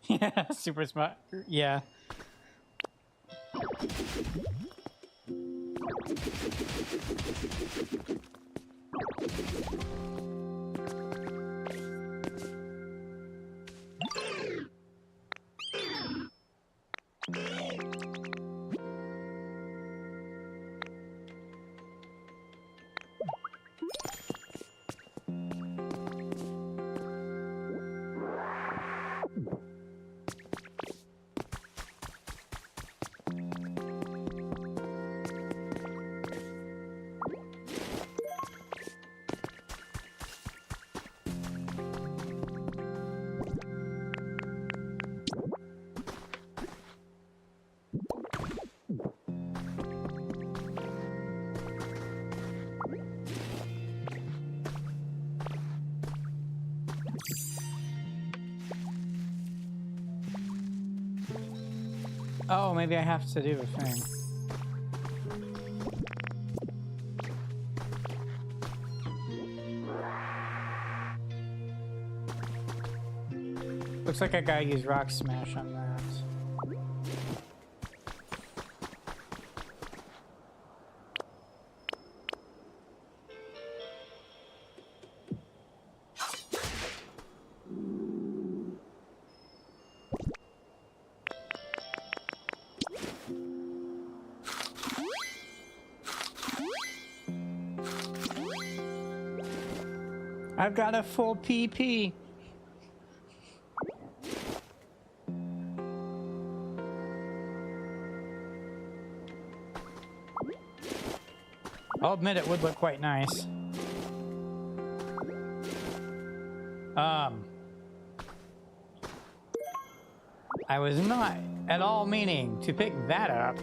Yeah, super smart. Yeah. Oh, maybe I have to do the thing. Looks like I gotta use Rock Smash on that. I've got a full PP. I'll admit it would look quite nice. I was not at all meaning to pick that up.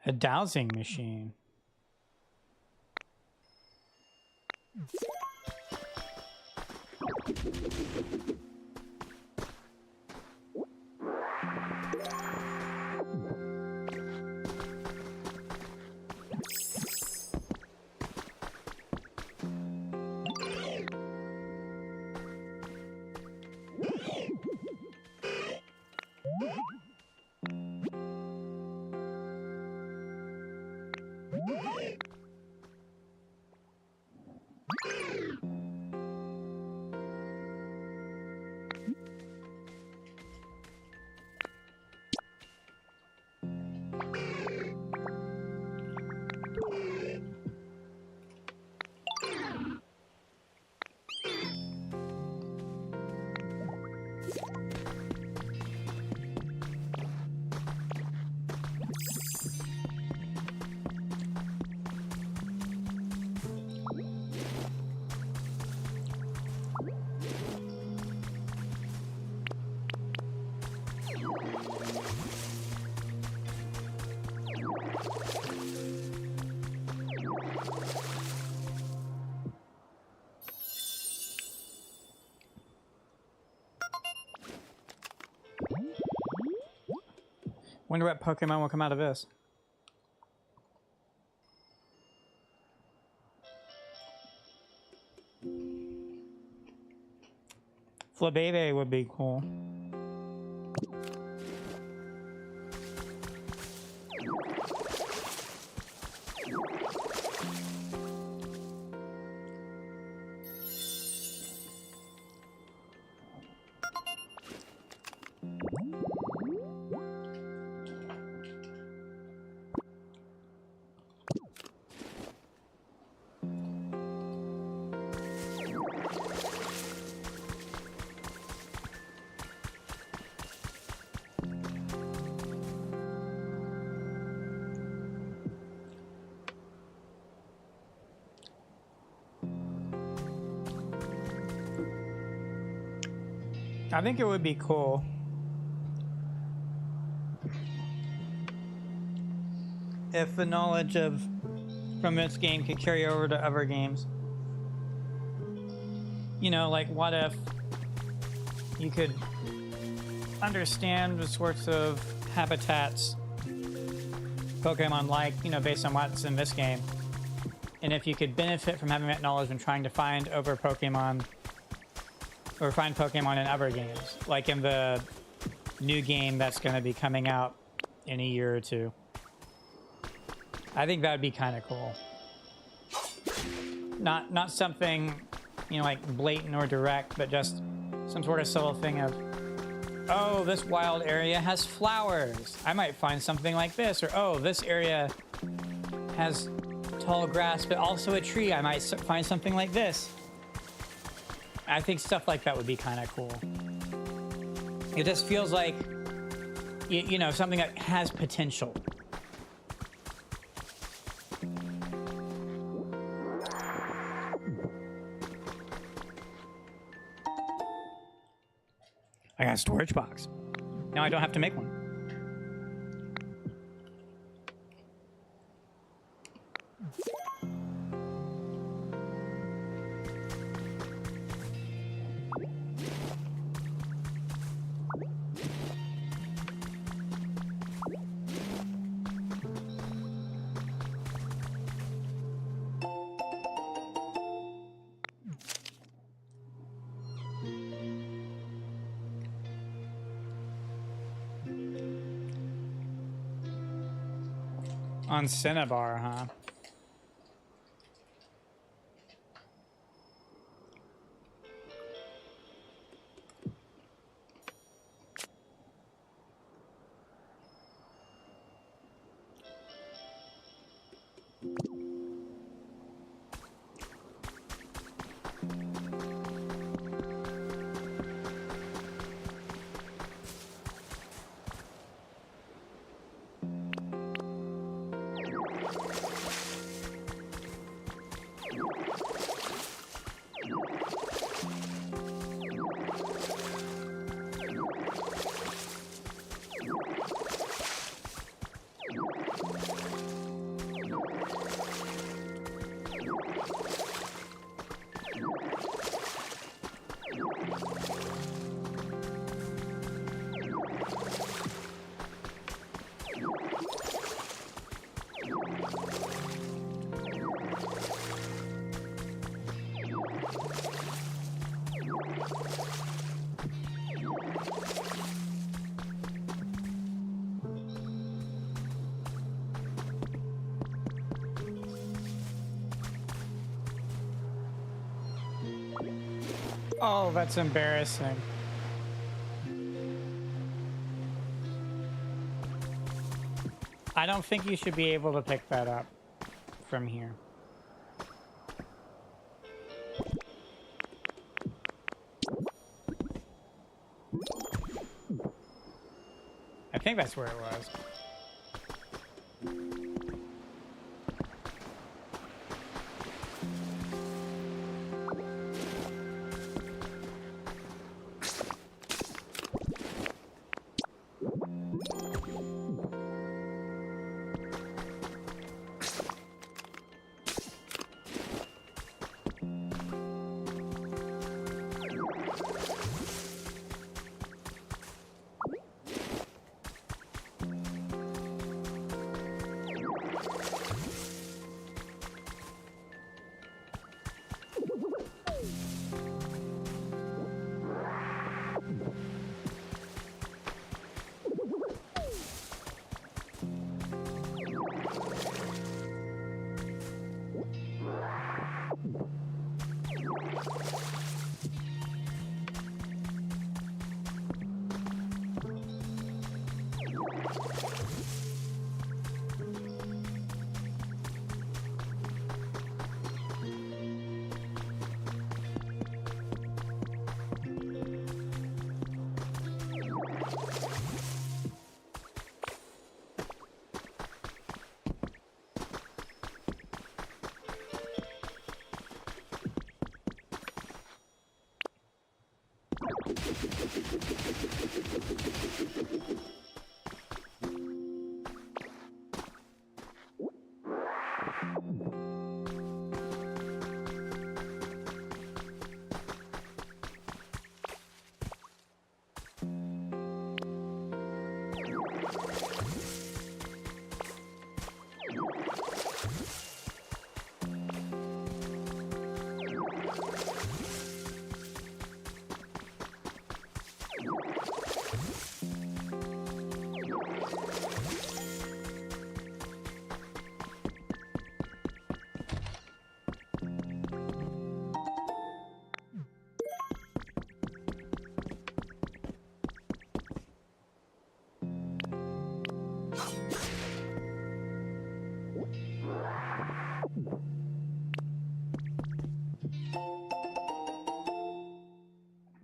A dowsing machine. Wonder what Pokemon will come out of this. Flabébé would be cool. I think it would be cool if the knowledge from this game could carry over to other games. You know, like what if you could understand the sorts of habitats Pokemon like, you know, based on what's in this game. And if you could benefit from having that knowledge and trying to find over Pokemon or find Pokemon in other games, like in the new game that's going to be coming out in a year or two. I think that would be kind of cool. Not something, you know, like blatant or direct, but just some sort of subtle thing of, oh, this wild area has flowers. I might find something like this. Or, oh, this area has tall grass, but also a tree. I might find something like this. I think stuff like that would be kind of cool. It just feels like, you know, something that has potential. I got a storage box. Now I don't have to make one. On Cinnabar, huh? Oh, that's embarrassing. I don't think you should be able to pick that up from here. I think that's where it was.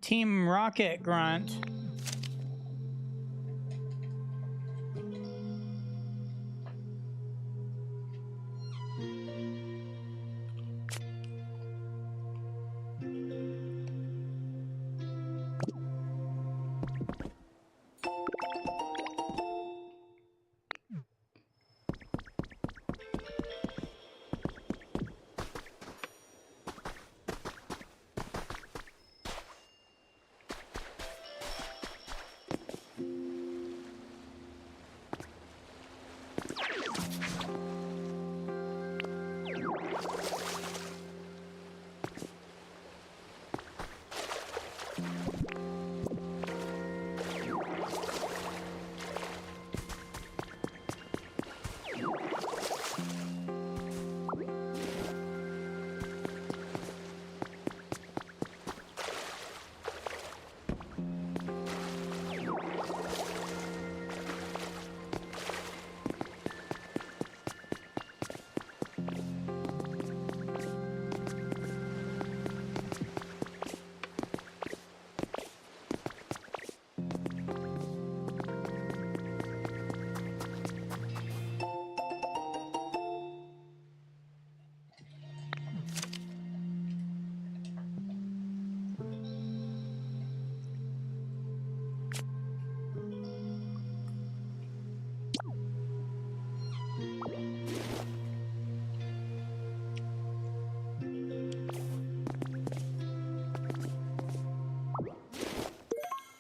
Team Rocket Grunt.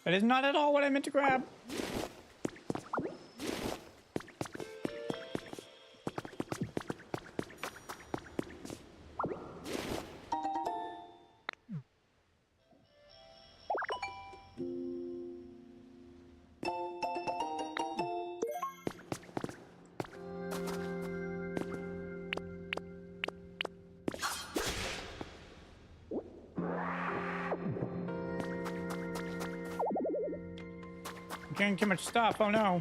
That is not at all what I meant to grab. Getting too much stuff, oh no.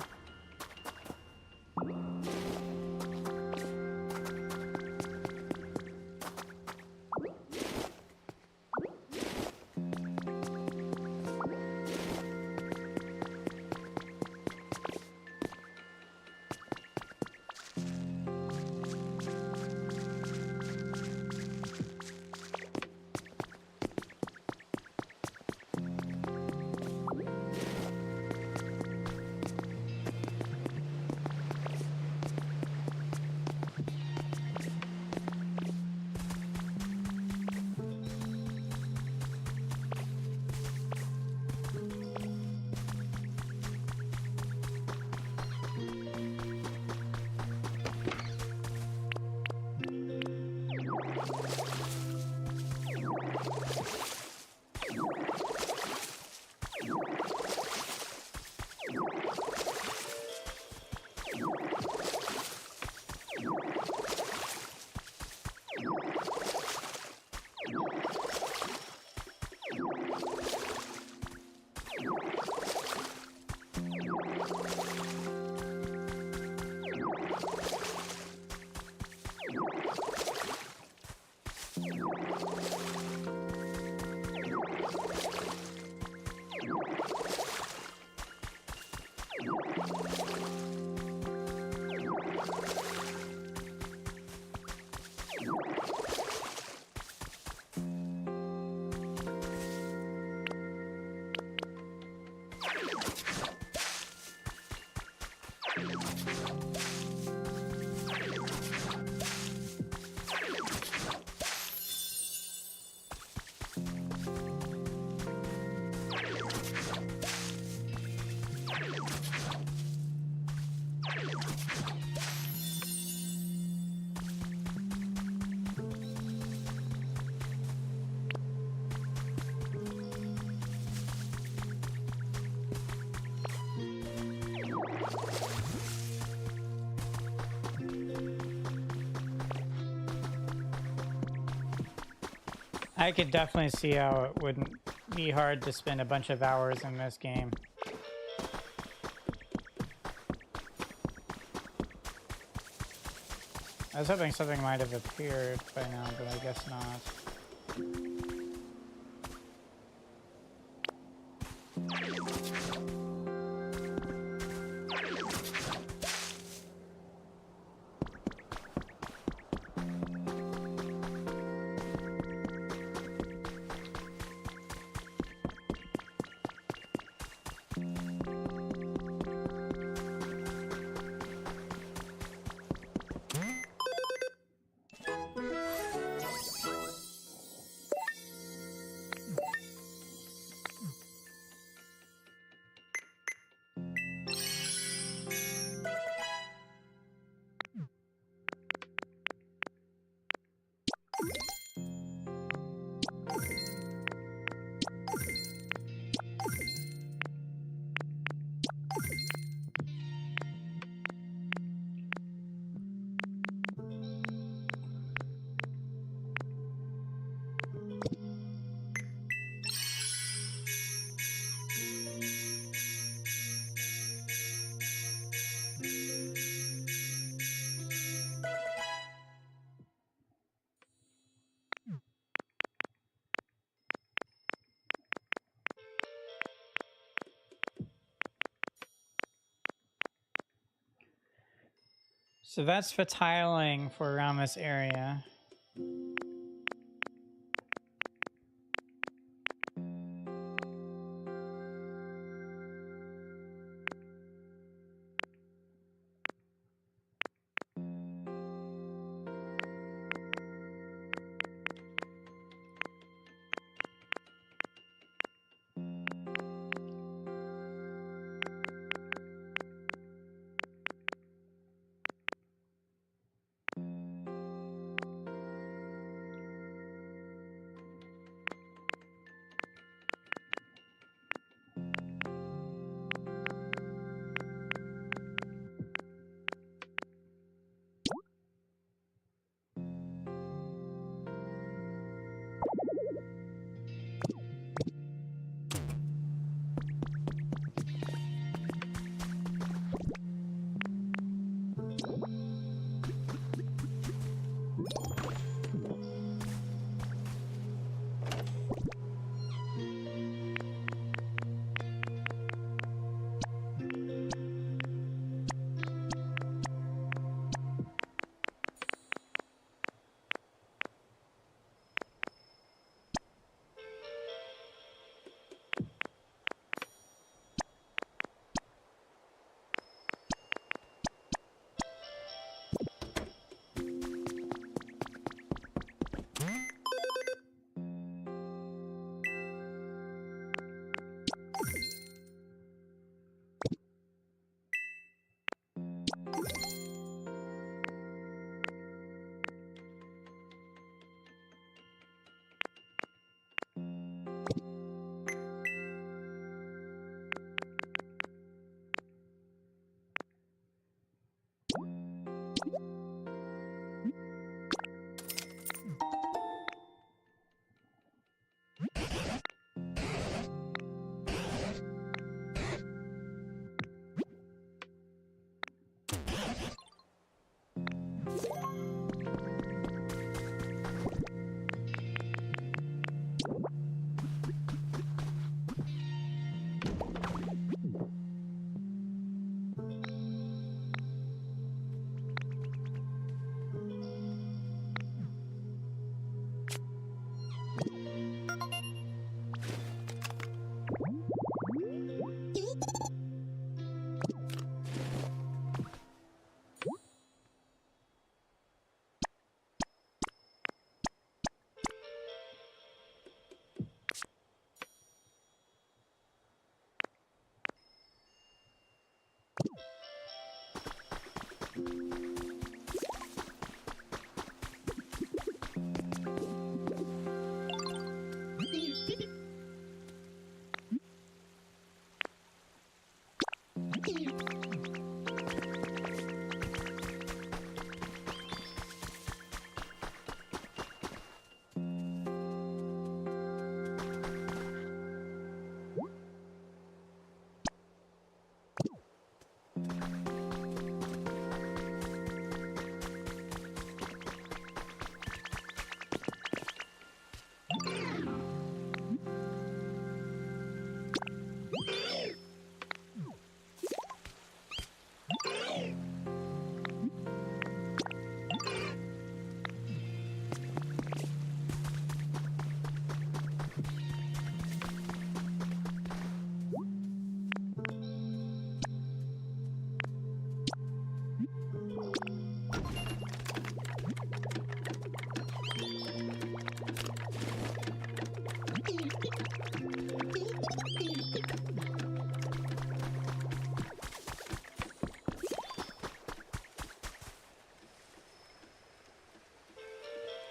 I could definitely see how it wouldn't be hard to spend a bunch of hours in this game. I was hoping something might have appeared by now, but I guess not. So that's for tiling for around this area.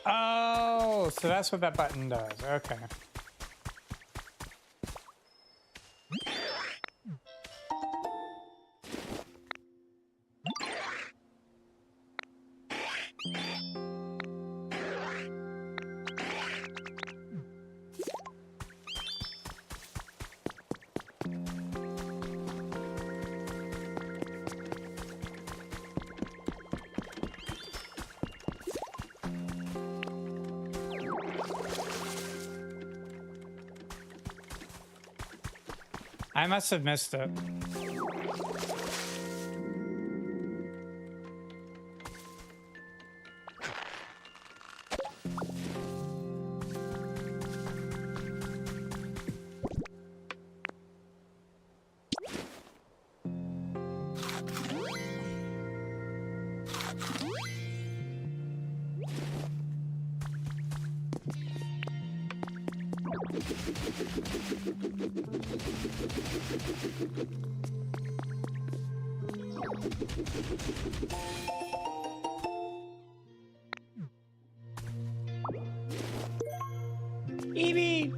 Oh, so that's what that button does. Okay. I must have missed it. Evie!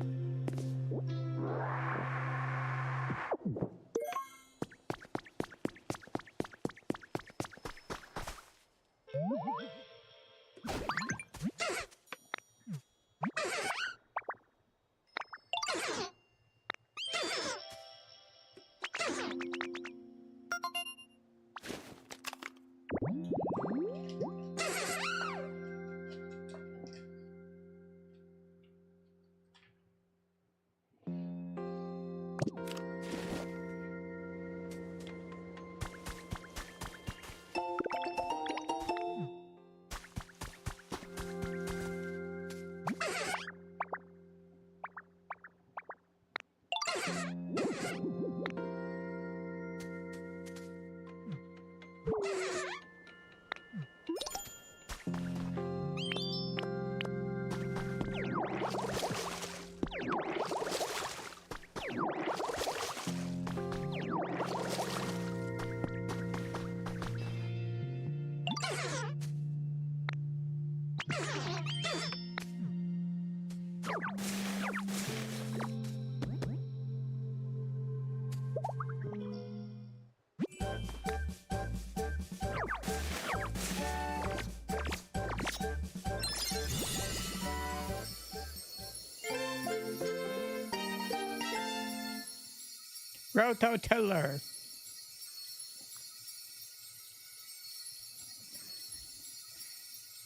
Rototiller.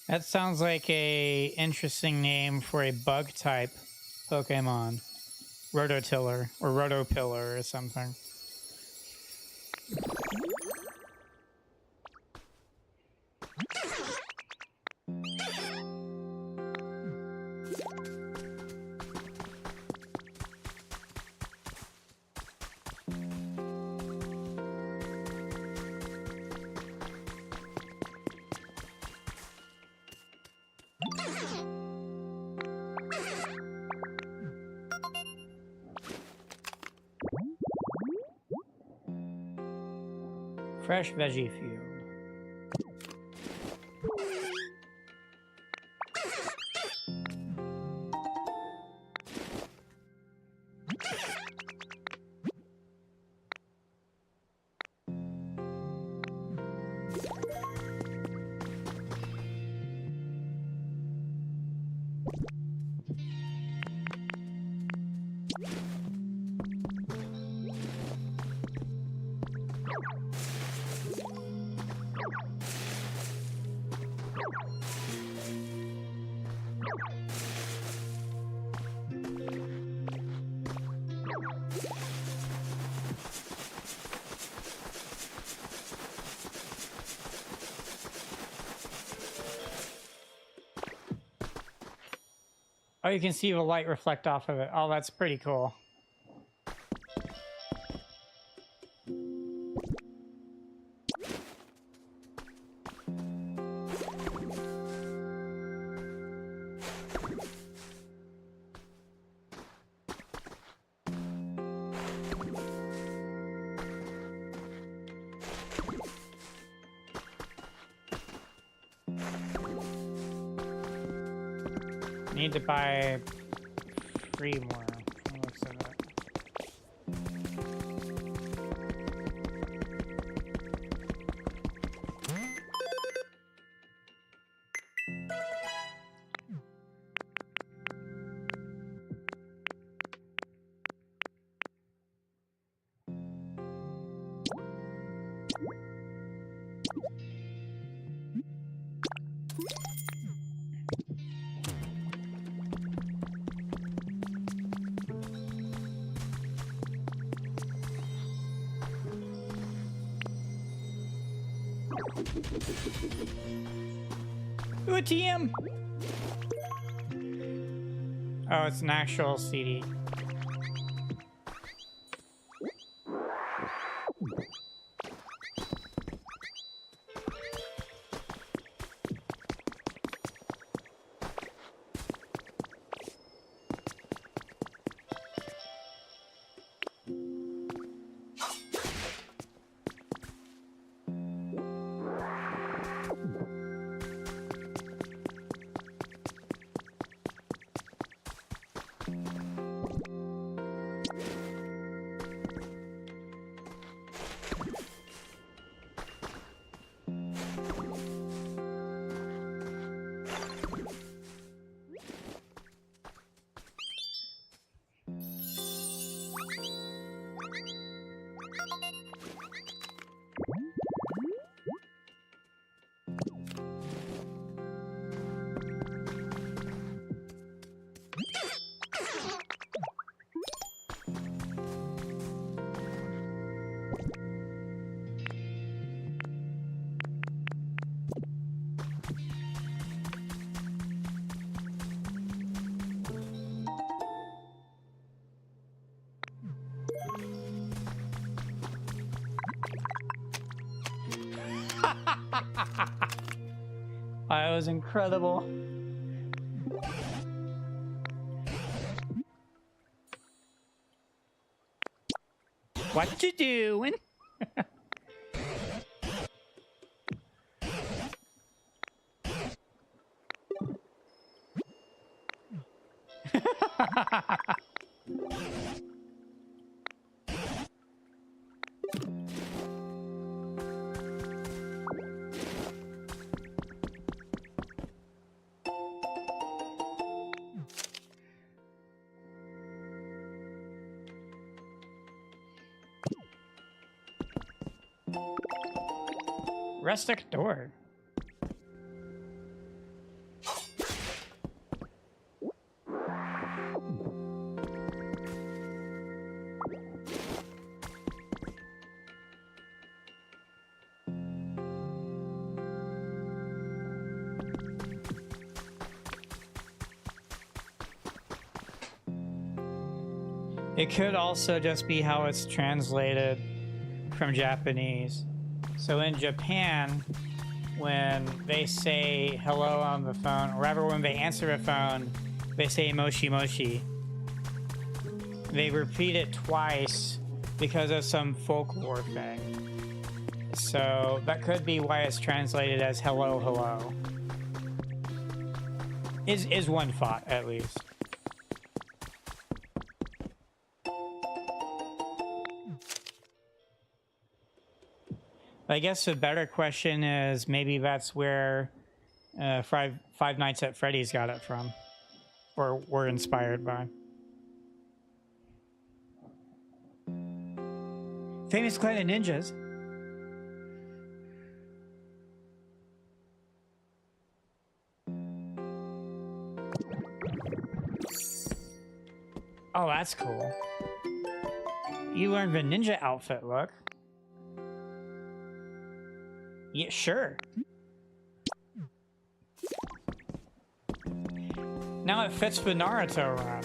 That sounds like a interesting name for a bug type Pokemon. Rototiller or Rotopillar or something. Fresh veggie field. Oh, you can see the light reflect off of it. Oh, that's pretty cool. Need to buy 3 more. What looks at that? Ooh, a TM! Oh, it's an actual CD. That was incredible. What you doing? Rustic door. It could also just be how it's translated from Japanese. So in Japan, when they say hello on the phone, or rather when they answer a phone, they say moshi moshi. They repeat it twice because of some folklore thing. So that could be why it's translated as hello, hello. Is one thought, at least. I guess a better question is maybe that's where Five Nights at Freddy's got it from, or were inspired by. Famous clan of ninjas. Oh, that's cool. You learned the ninja outfit look. Yeah, sure. Now it fits the Naruto run.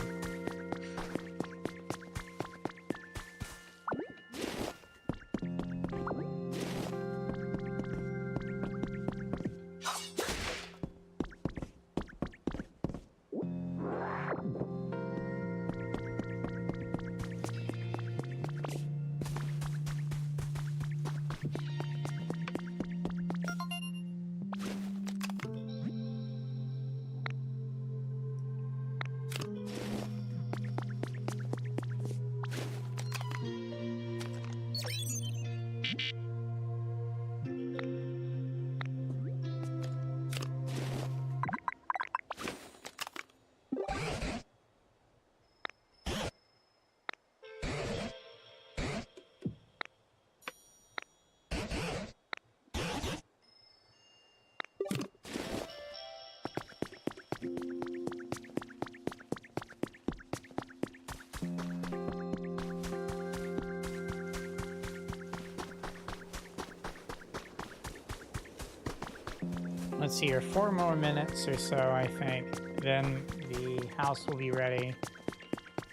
let's see here, 4 more minutes or so, I think. Then the house will be ready.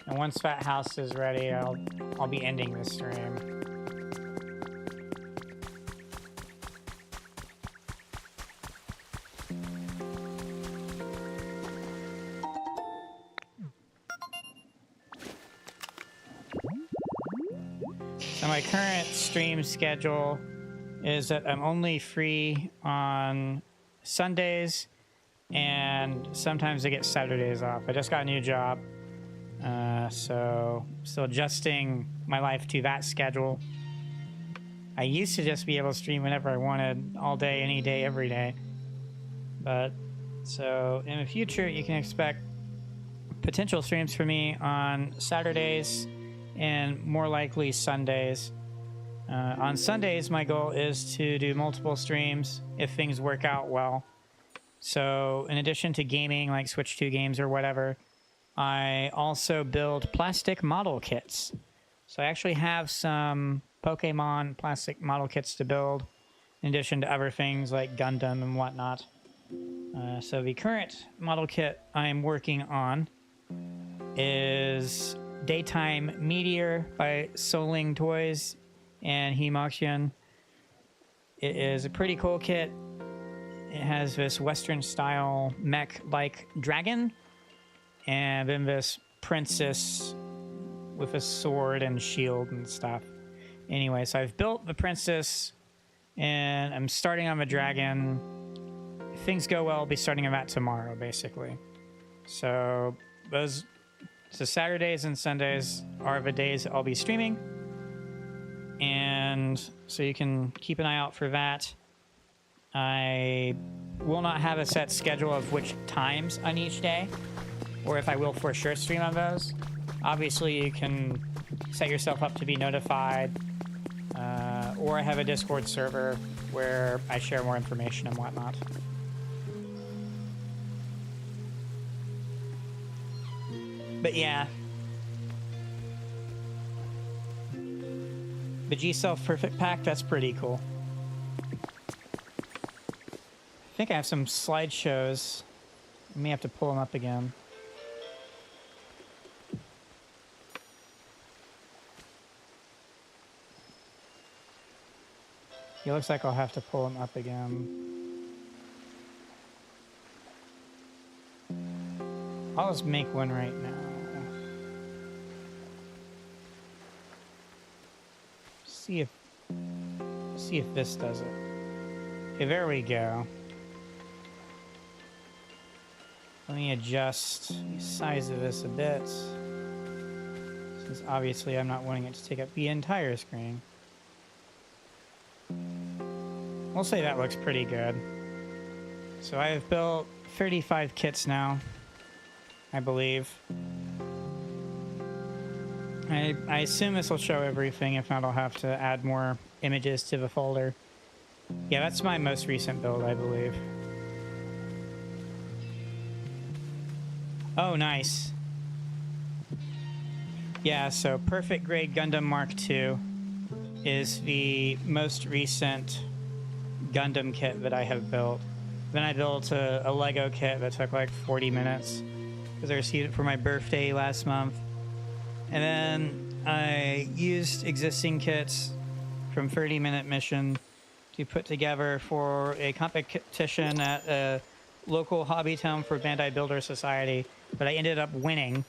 And once that house is ready, I'll be ending the stream. So my current stream schedule is that I'm only free on Sundays, and sometimes I get Saturdays off. I just got a new job, so still adjusting my life to that schedule. I used to just be able to stream whenever I wanted, all day, any day, every day. But so in the future, you can expect potential streams for me on Saturdays and more likely Sundays. On Sundays, my goal is to do multiple streams if things work out well. So in addition to gaming, like Switch 2 games or whatever, I also build plastic model kits. So I actually have some Pokemon plastic model kits to build, in addition to other things like Gundam and whatnot. So the current model kit I'm working on is Daytime Meteor by Soling Toys and Himoxion. It is a pretty cool kit. It has this Western style mech-like dragon, and then this princess with a sword and shield and stuff. Anyway, so I've built the princess, and I'm starting on the dragon. If things go well, I'll be starting on that tomorrow, basically. So Saturdays and Sundays are the days I'll be streaming. And so you can keep an eye out for that. I will not have a set schedule of which times on each day, or if I will for sure stream on those. Obviously, you can set yourself up to be notified, or I have a Discord server where I share more information and whatnot. But yeah. The G-Self Perfect Pack, that's pretty cool. I think I have some slideshows. I may have to pull them up again. It looks like I'll have to pull them up again. I'll just make one right now. See if this does it. Okay, there we go. Let me adjust the size of this a bit, since obviously I'm not wanting it to take up the entire screen. We'll say that looks pretty good. So I have built 35 kits now, I believe. I assume this will show everything. If not, I'll have to add more images to the folder. Yeah, that's my most recent build, I believe. Oh, nice. Yeah, so Perfect Grade Gundam Mark II is the most recent Gundam kit that I have built. Then I built a Lego kit that took like 40 minutes because I received it for my birthday last month. And then I used existing kits from 30-Minute Mission to put together for a competition at a local hobby town for Bandai Builder Society, but I ended up winning.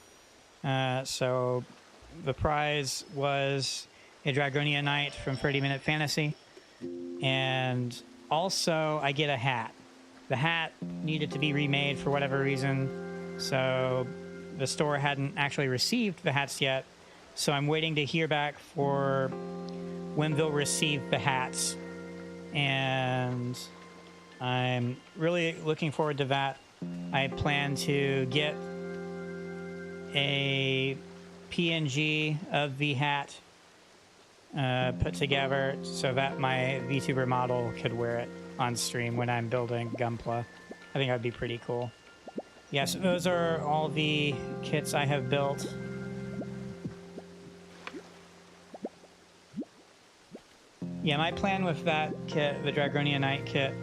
So the prize was a Dragonia Knight from 30-Minute Fantasy, and also I get a hat. The hat needed to be remade for whatever reason, so the store hadn't actually received the hats yet, so I'm waiting to hear back for when they'll receive the hats, and I'm really looking forward to that. I plan to get a PNG of the hat put together so that my VTuber model could wear it on stream when I'm building Gunpla. I think that'd be pretty cool. Yes, those are all the kits I have built. Yeah, my plan with that kit, the Dragonia Knight kit,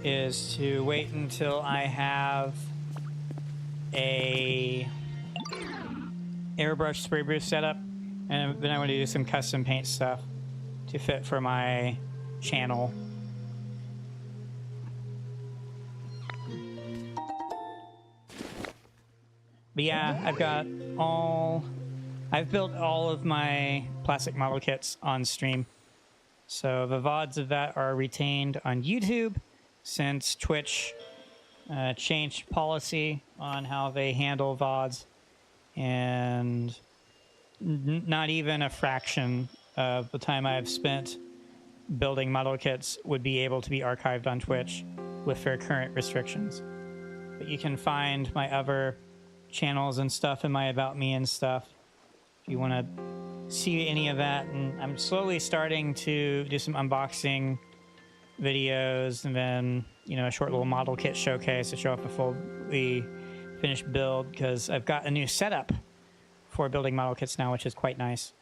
is to wait until I have a airbrush spray booth setup, and then I want to do some custom paint stuff to fit for my channel. But yeah, I've built all of my plastic model kits on stream. So the VODs of that are retained on YouTube, since Twitch changed policy on how they handle VODs, and not even a fraction of the time I've spent building model kits would be able to be archived on Twitch with their current restrictions. But you can find my other channels and stuff in my About Me and stuff if you want to see any of that. And I'm slowly starting to do some unboxing videos, and then, you know, a short little model kit showcase to show off a fully finished build, because I've got a new setup for building model kits now, which is quite nice.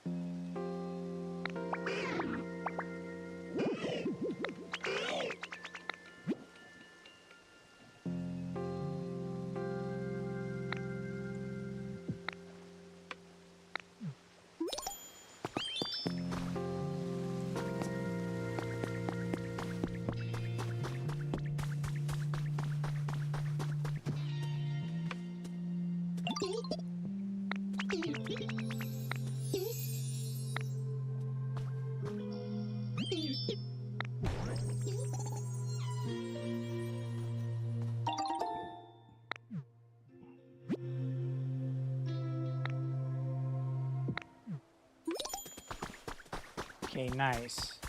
Okay, nice.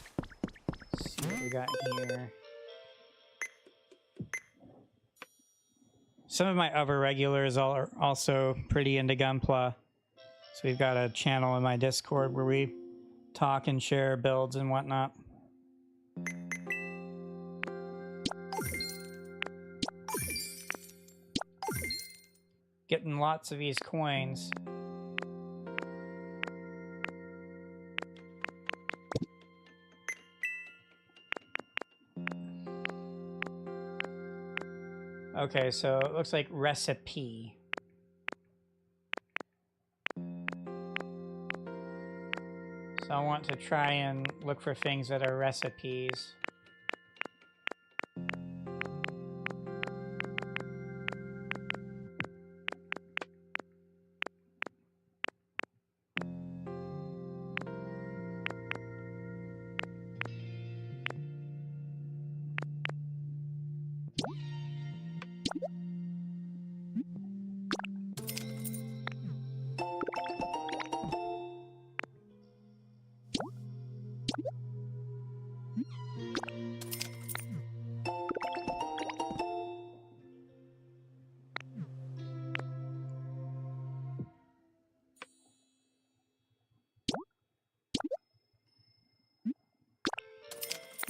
Let's see what we got here. Some of my other regulars are also pretty into Gunpla. So we've got a channel in my Discord where we talk and share builds and whatnot. Getting lots of these coins. Okay, so it looks like recipe. So I want to try and look for things that are recipes.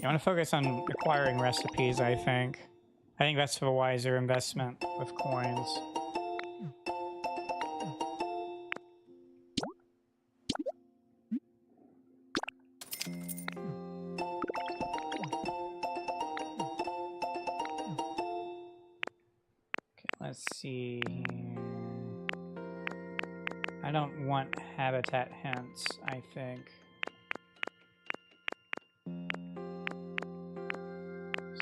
You want to focus on acquiring recipes, I think. I think that's the wiser investment with coins. Okay, let's see here. I don't want habitat hints, I think.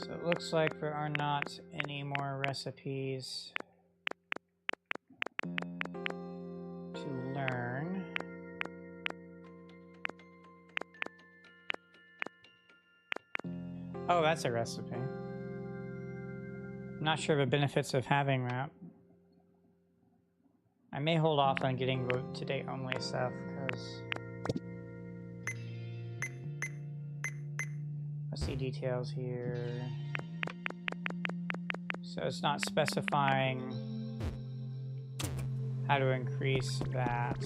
So it looks like there are not any more recipes to learn. Oh, that's a recipe. I'm not sure the benefits of having that. I may hold off on getting the today only stuff, because let's see details here. So it's not specifying how to increase that.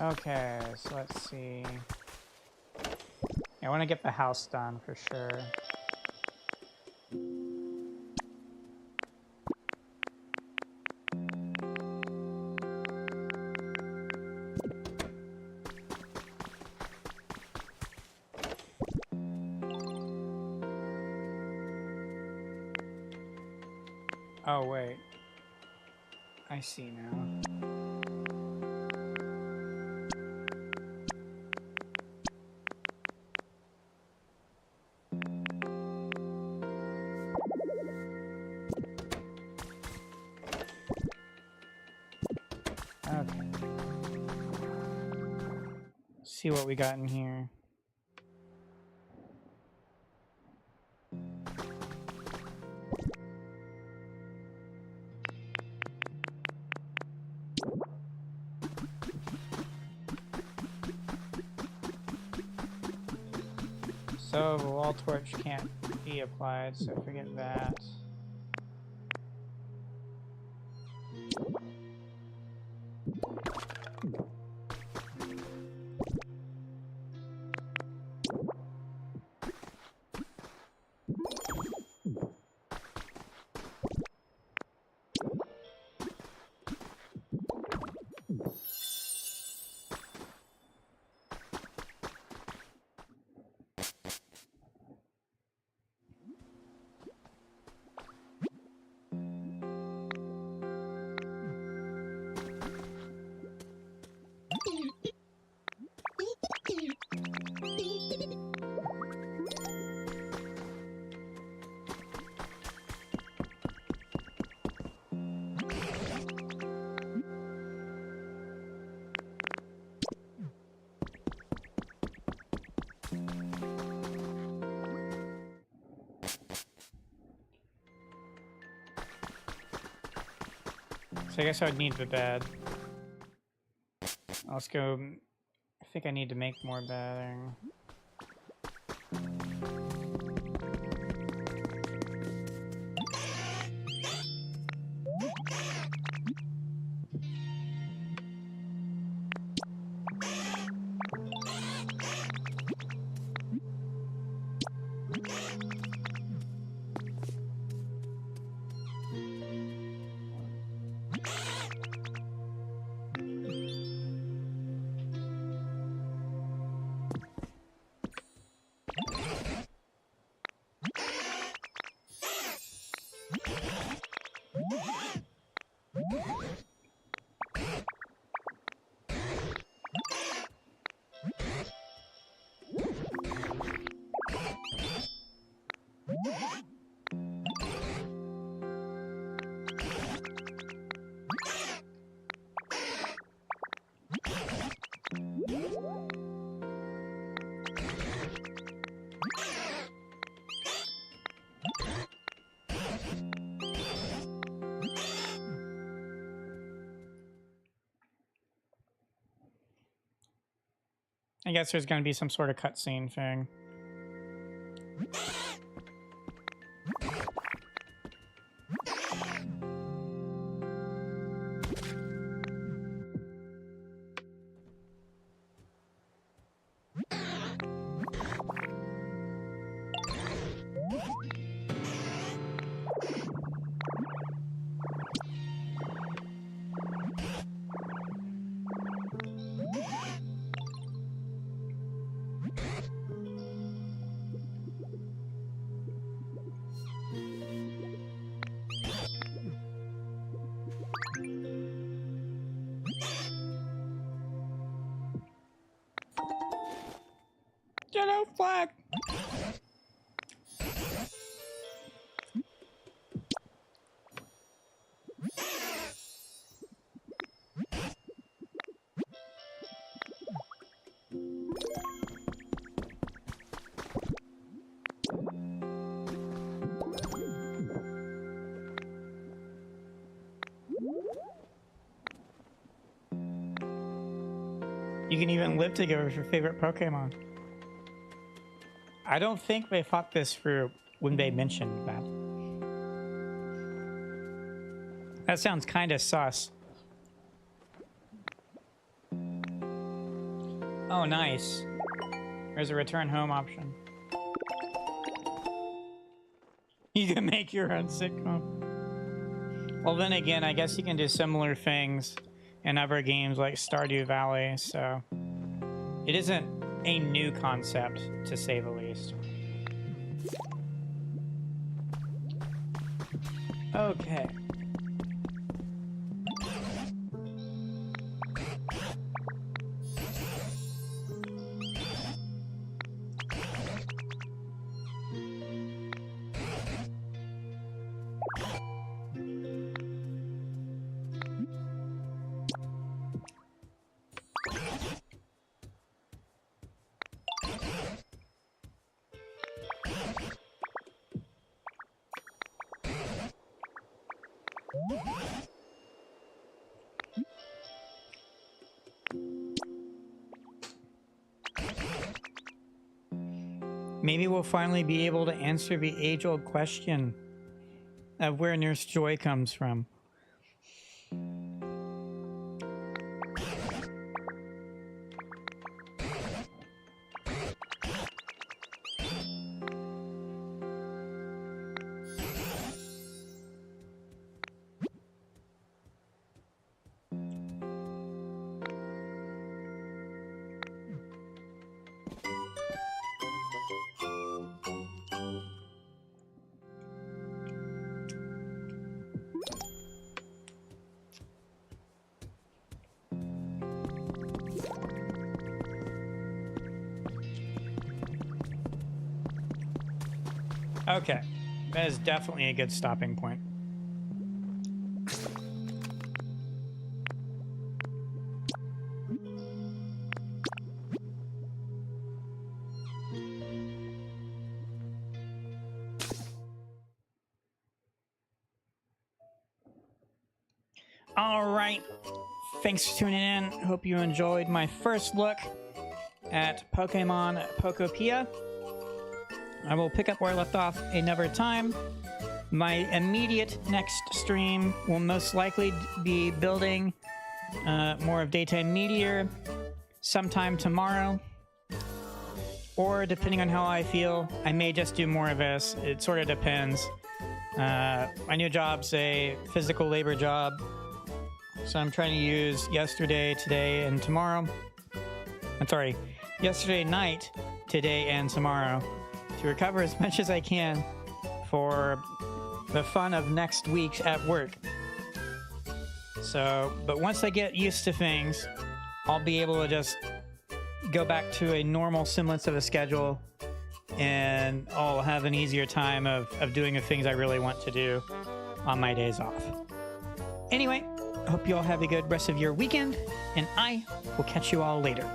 Okay, so let's see. I want to get the house done for sure. Oh, wait. I see now. Okay. See what we got in here. So the wall torch can't be applied, so forget that. So I guess I would need the bed. Let's go. I think I need to make more bedding. I guess there's going to be some sort of cutscene thing. Yellow flag! You can even live together with your favorite Pokemon. I don't think they thought this through when they mentioned that. That sounds kind of sus. Oh, nice. There's a return home option. You can make your own sitcom. Well, then again, I guess you can do similar things in other games like Stardew Valley, so it isn't a new concept, to say the least. Okay. Maybe we'll finally be able to answer the age-old question of where Nurse Joy comes from. Okay, that is definitely a good stopping point. All right, thanks for tuning in. Hope you enjoyed my first look at Pokemon Pokopia. I will pick up where I left off another time. My immediate next stream will most likely be building more of Daytime Meteor sometime tomorrow. Or depending on how I feel, I may just do more of this. It sort of depends. My new job's a physical labor job. So I'm trying to use yesterday, today, and tomorrow. I'm sorry, yesterday night, today, and tomorrow to recover as much as I can for the fun of next week at work. So, but once I get used to things, I'll be able to just go back to a normal semblance of a schedule, and I'll have an easier time of doing the things I really want to do on my days off. Anyway, I hope you all have a good rest of your weekend, and I will catch you all later.